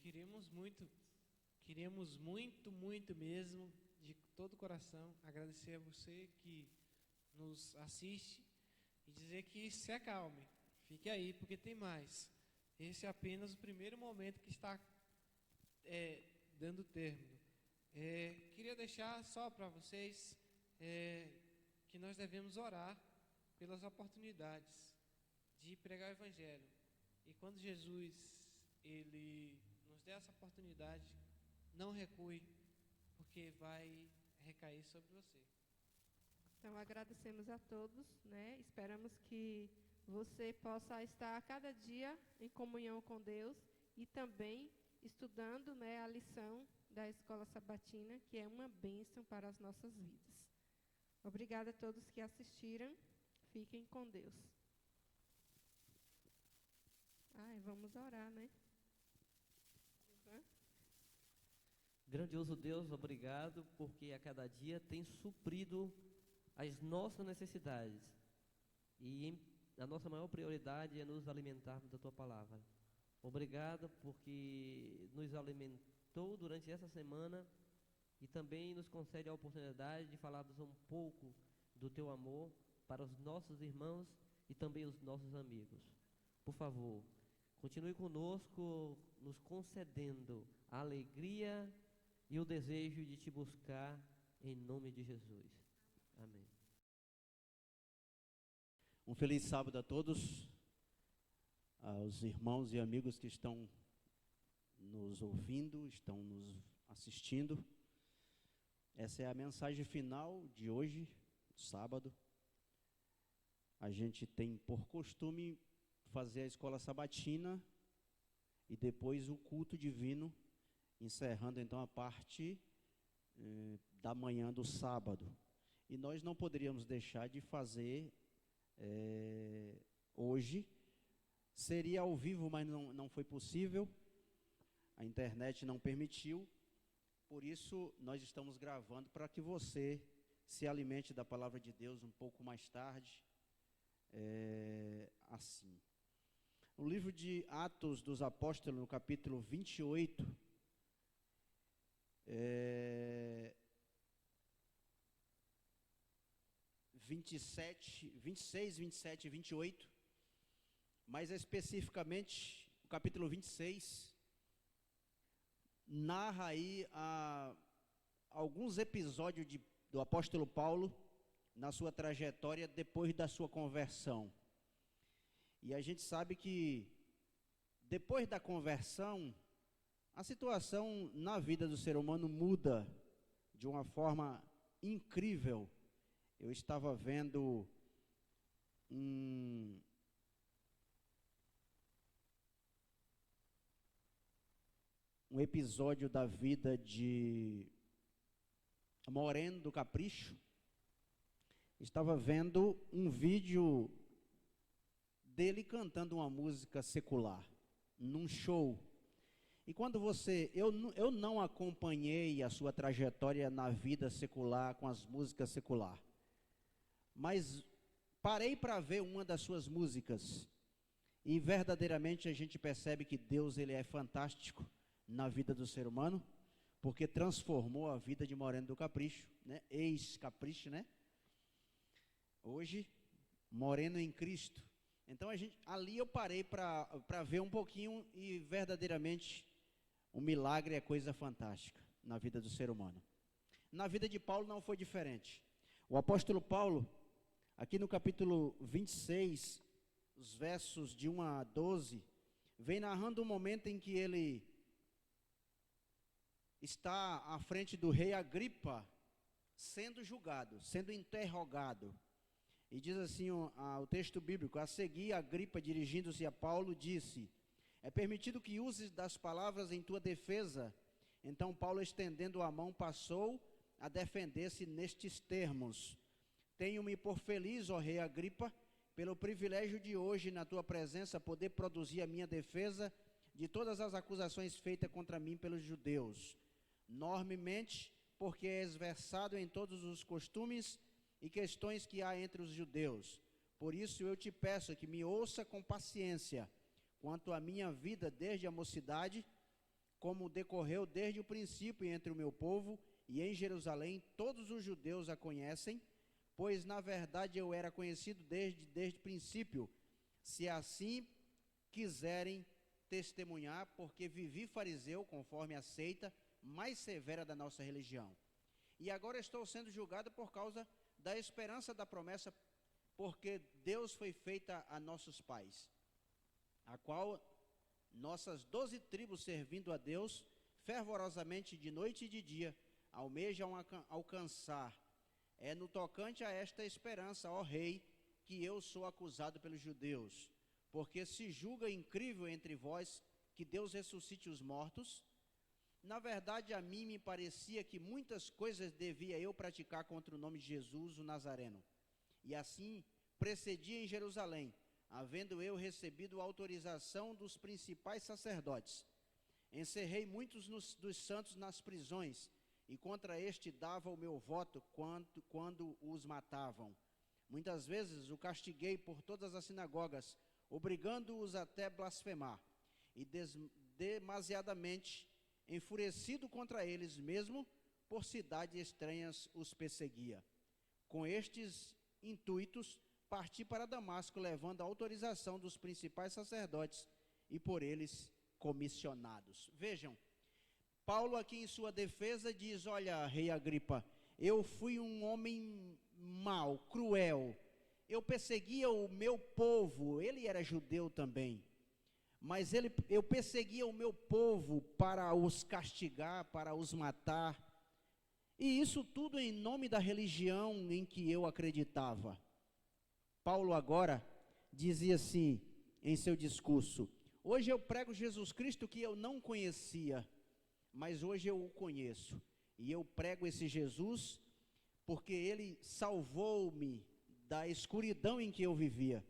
Queremos muito mesmo, de todo o coração, agradecer a você que nos assiste e dizer que se acalme, fique aí, porque tem mais. Esse é apenas o primeiro momento que está dando término. Queria deixar só para vocês que nós devemos orar pelas oportunidades de pregar o Evangelho. E quando Jesus ele nos der essa oportunidade, não recue, porque vai recair sobre você. Então, agradecemos a todos, né? Esperamos que você possa estar a cada dia em comunhão com Deus e também estudando, né, a lição da Escola Sabatina, que é uma bênção para as nossas vidas. Obrigada a todos que assistiram. Fiquem com Deus. Vamos orar, né? Grandioso Deus, obrigado, porque a cada dia tem suprido as nossas necessidades. E a nossa maior prioridade é nos alimentarmos da Tua Palavra. Obrigado porque nos alimentou durante essa semana e também nos concede a oportunidade de falarmos um pouco do Teu amor para os nossos irmãos e também os nossos amigos. Por favor, continue conosco, nos concedendo a alegria e o desejo de Te buscar em nome de Jesus. Amém. Um feliz sábado a todos, aos irmãos e amigos que estão nos ouvindo, estão nos assistindo. Essa é a mensagem final de hoje, sábado. A gente tem por costume fazer a escola sabatina e depois o culto divino, encerrando então a parte da manhã do sábado. E nós não poderíamos deixar de fazer hoje. Seria ao vivo, mas não foi possível. A internet não permitiu. Por isso, nós estamos gravando para que você se alimente da palavra de Deus um pouco mais tarde. Assim. No livro de Atos dos Apóstolos, no capítulo 28, 26, 27 e 28, mais especificamente o capítulo 26, narra aí alguns episódios do apóstolo Paulo na sua trajetória depois da sua conversão. E a gente sabe que depois da conversão, a situação na vida do ser humano muda de uma forma incrível. Eu estava vendo um episódio da vida de Moreno do Capricho. Estava vendo um vídeo dele cantando uma música secular, num show. E quando eu não acompanhei a sua trajetória na vida secular, com as músicas secular, mas parei para ver uma das suas músicas, e verdadeiramente a gente percebe que Deus, ele é fantástico na vida do ser humano, porque transformou a vida de Moreno do Capricho, né? Ex-Capricho, né? Hoje, Moreno em Cristo. Então, ali eu parei para ver um pouquinho, e verdadeiramente o milagre é coisa fantástica na vida do ser humano. Na vida de Paulo não foi diferente. O apóstolo Paulo, aqui no capítulo 26, os versos de 1 a 12, vem narrando um momento em que ele está à frente do rei Agripa, sendo julgado, sendo interrogado. E diz assim o texto bíblico: a seguir, Agripa, dirigindo-se a Paulo, disse: é permitido que uses das palavras em tua defesa. Então Paulo, estendendo a mão, passou a defender-se nestes termos: tenho-me por feliz, ó rei Agripa, pelo privilégio de hoje, na tua presença, poder produzir a minha defesa de todas as acusações feitas contra mim pelos judeus, enormemente, porque és versado em todos os costumes e questões que há entre os judeus. Por isso eu te peço que me ouça com paciência quanto à minha vida desde a mocidade, como decorreu desde o princípio entre o meu povo, e em Jerusalém todos os judeus a conhecem, pois na verdade eu era conhecido desde o princípio, se assim quiserem testemunhar, porque vivi fariseu, conforme a seita mais severa da nossa religião. E agora estou sendo julgado por causa da esperança da promessa, porque Deus foi feita a nossos pais, a qual nossas 12 tribos, servindo a Deus fervorosamente de noite e de dia, almejam alcançar. É no tocante a esta esperança, ó rei, que eu sou acusado pelos judeus, porque se julga incrível entre vós que Deus ressuscite os mortos. Na verdade, a mim me parecia que muitas coisas devia eu praticar contra o nome de Jesus, o Nazareno. E assim procedi em Jerusalém, havendo eu recebido autorização dos principais sacerdotes. Encerrei muitos dos santos nas prisões, e contra este dava o meu voto quando os matavam. Muitas vezes o castiguei por todas as sinagogas, obrigando-os até blasfemar, e demasiadamente enfurecido contra eles mesmo, por cidades estranhas os perseguia. Com estes intuitos, parti para Damasco, levando a autorização dos principais sacerdotes e por eles comissionados. Vejam, Paulo aqui em sua defesa diz: olha, rei Agripa, eu fui um homem mau, cruel, eu perseguia o meu povo, ele era judeu também, mas eu perseguia o meu povo para os castigar, para os matar, e isso tudo em nome da religião em que eu acreditava. Paulo agora dizia assim em seu discurso: hoje eu prego Jesus Cristo que eu não conhecia, mas hoje eu o conheço, e eu prego esse Jesus porque ele salvou-me da escuridão em que eu vivia,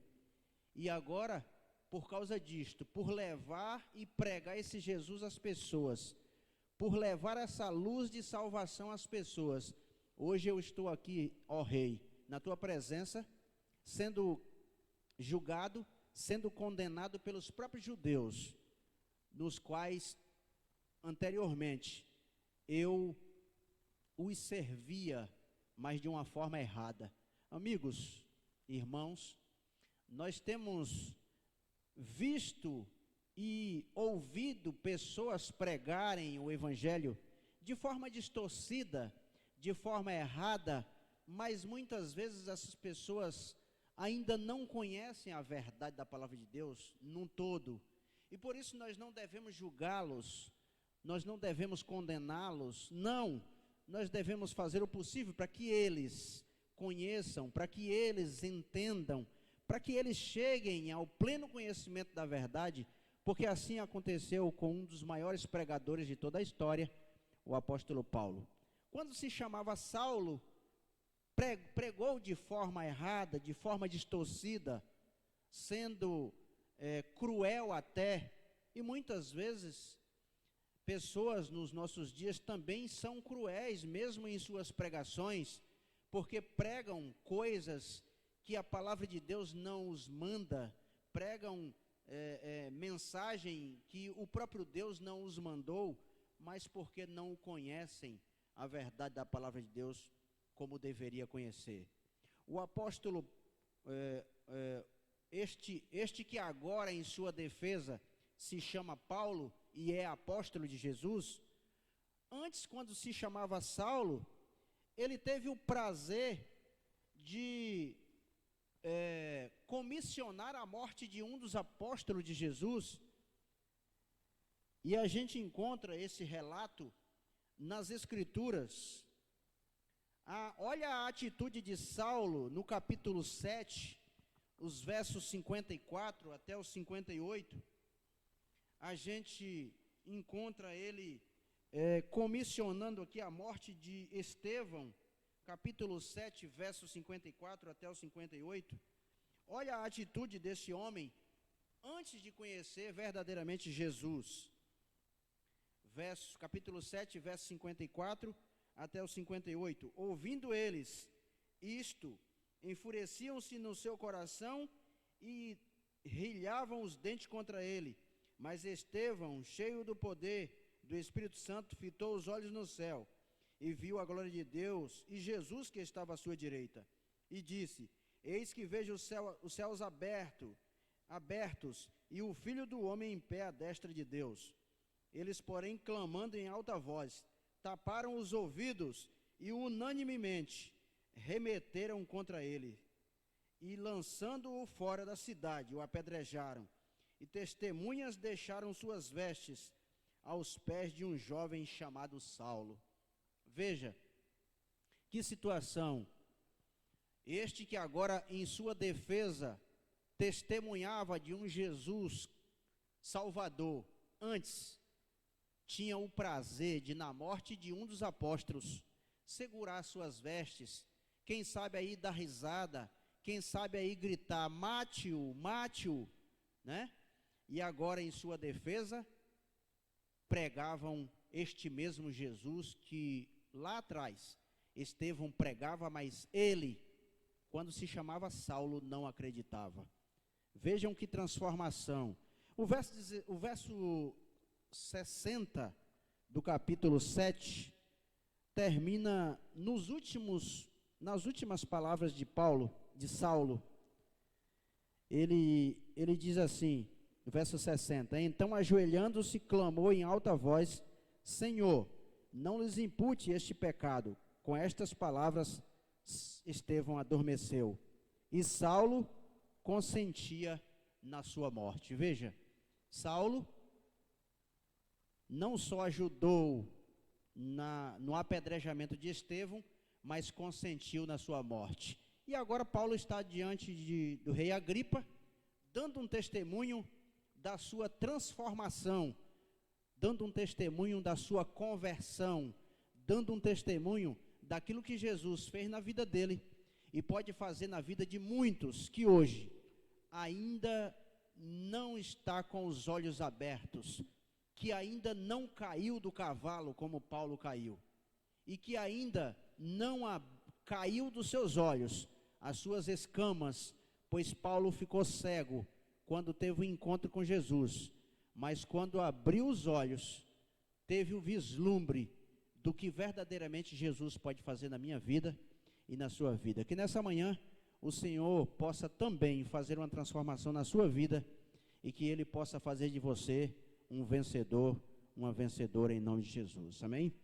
e agora, por causa disto, por levar e pregar esse Jesus às pessoas, por levar essa luz de salvação às pessoas, hoje eu estou aqui, ó rei, na tua presença, sendo julgado, sendo condenado pelos próprios judeus, nos quais anteriormente eu os servia, mas de uma forma errada. Amigos, irmãos, nós temos visto e ouvido pessoas pregarem o evangelho de forma distorcida, de forma errada, mas muitas vezes essas pessoas ainda não conhecem a verdade da palavra de Deus num todo, e por isso nós não devemos julgá-los, nós não devemos condená-los, não, nós devemos fazer o possível para que eles conheçam, para que eles entendam, para que eles cheguem ao pleno conhecimento da verdade, porque assim aconteceu com um dos maiores pregadores de toda a história, o apóstolo Paulo. Quando se chamava Saulo, pregou de forma errada, de forma distorcida, sendo cruel até, e muitas vezes pessoas nos nossos dias também são cruéis, mesmo em suas pregações, porque pregam coisas que a palavra de Deus não os manda, pregam mensagem que o próprio Deus não os mandou, mas porque não o conhecem a verdade da palavra de Deus como deveria conhecer. O apóstolo, este que agora em sua defesa se chama Paulo e é apóstolo de Jesus, antes, quando se chamava Saulo, ele teve o prazer de comissionar a morte de um dos apóstolos de Jesus, e a gente encontra esse relato nas Escrituras. Olha a atitude de Saulo no capítulo 7, os versos 54 até os 58, a gente encontra ele comissionando aqui a morte de Estevão, capítulo 7, versos 54 até os 58. Olha a atitude desse homem antes de conhecer verdadeiramente Jesus. Capítulo 7, verso 54 até os 58. Ouvindo eles isto, enfureciam-se no seu coração e rilhavam os dentes contra ele. Mas Estevão, cheio do poder do Espírito Santo, fitou os olhos no céu e viu a glória de Deus e Jesus que estava à sua direita. E disse: Eis que vejo os céus abertos e o Filho do Homem em pé à destra de Deus. Eles, porém, clamando em alta voz, taparam os ouvidos e unanimemente remeteram contra ele. E lançando-o fora da cidade, o apedrejaram. E testemunhas deixaram suas vestes aos pés de um jovem chamado Saulo. Veja, que situação. Este que agora em sua defesa testemunhava de um Jesus Salvador, antes tinha o prazer de, na morte de um dos apóstolos, segurar suas vestes, quem sabe aí dar risada, quem sabe aí gritar, mate-o, mate-o, né? E agora em sua defesa, pregavam este mesmo Jesus que lá atrás Estevão pregava, mas ele, quando se chamava Saulo, não acreditava. Vejam que transformação. O verso 60 do capítulo 7 termina nas últimas palavras de Saulo. Ele diz assim, no verso 60, então ajoelhando-se, clamou em alta voz: Senhor, não lhes impute este pecado. Com estas palavras, Estevão adormeceu, e Saulo consentia na sua morte. Veja, Saulo não só ajudou no apedrejamento de Estevão, mas consentiu na sua morte. E agora Paulo está diante do rei Agripa, dando um testemunho da sua transformação, dando um testemunho da sua conversão, dando um testemunho daquilo que Jesus fez na vida dele e pode fazer na vida de muitos que hoje ainda não está com os olhos abertos, que ainda não caiu do cavalo como Paulo caiu, e que ainda não caiu dos seus olhos as suas escamas, pois Paulo ficou cego quando teve um encontro com Jesus, mas quando abriu os olhos, teve o vislumbre do que verdadeiramente Jesus pode fazer na minha vida e na sua vida. Que nessa manhã o Senhor possa também fazer uma transformação na sua vida e que Ele possa fazer de você um vencedor, uma vencedora em nome de Jesus. Amém?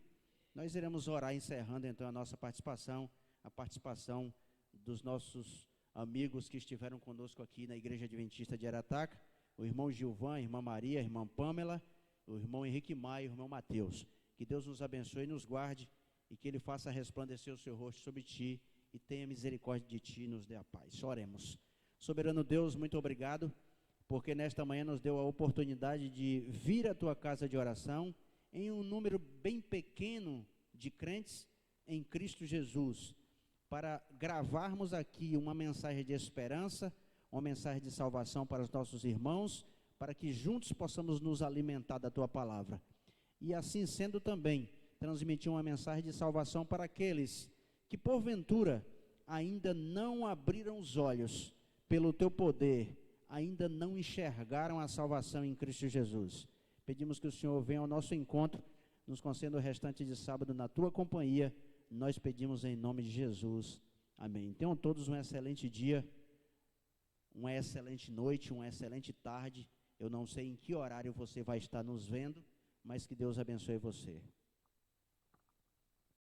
Nós iremos orar encerrando então a nossa participação, a participação dos nossos amigos que estiveram conosco aqui na Igreja Adventista de Arataca, o irmão Gilvan, a irmã Maria, a irmã Pâmela, o irmão Henrique Maia e o irmão Mateus. Que Deus nos abençoe e nos guarde e que Ele faça resplandecer o seu rosto sobre ti e tenha misericórdia de ti e nos dê a paz. Oremos. Soberano Deus, muito obrigado porque nesta manhã nos deu a oportunidade de vir à tua casa de oração em um número bem pequeno de crentes em Cristo Jesus, para gravarmos aqui uma mensagem de esperança, uma mensagem de salvação para os nossos irmãos, para que juntos possamos nos alimentar da tua palavra. E assim sendo também, transmitir uma mensagem de salvação para aqueles que porventura ainda não abriram os olhos pelo teu poder, ainda não enxergaram a salvação em Cristo Jesus. Pedimos que o Senhor venha ao nosso encontro, nos conceda o restante de sábado na tua companhia. Nós pedimos em nome de Jesus. Amém. Tenham todos um excelente dia, uma excelente noite, uma excelente tarde. Eu não sei em que horário você vai estar nos vendo, mas que Deus abençoe você.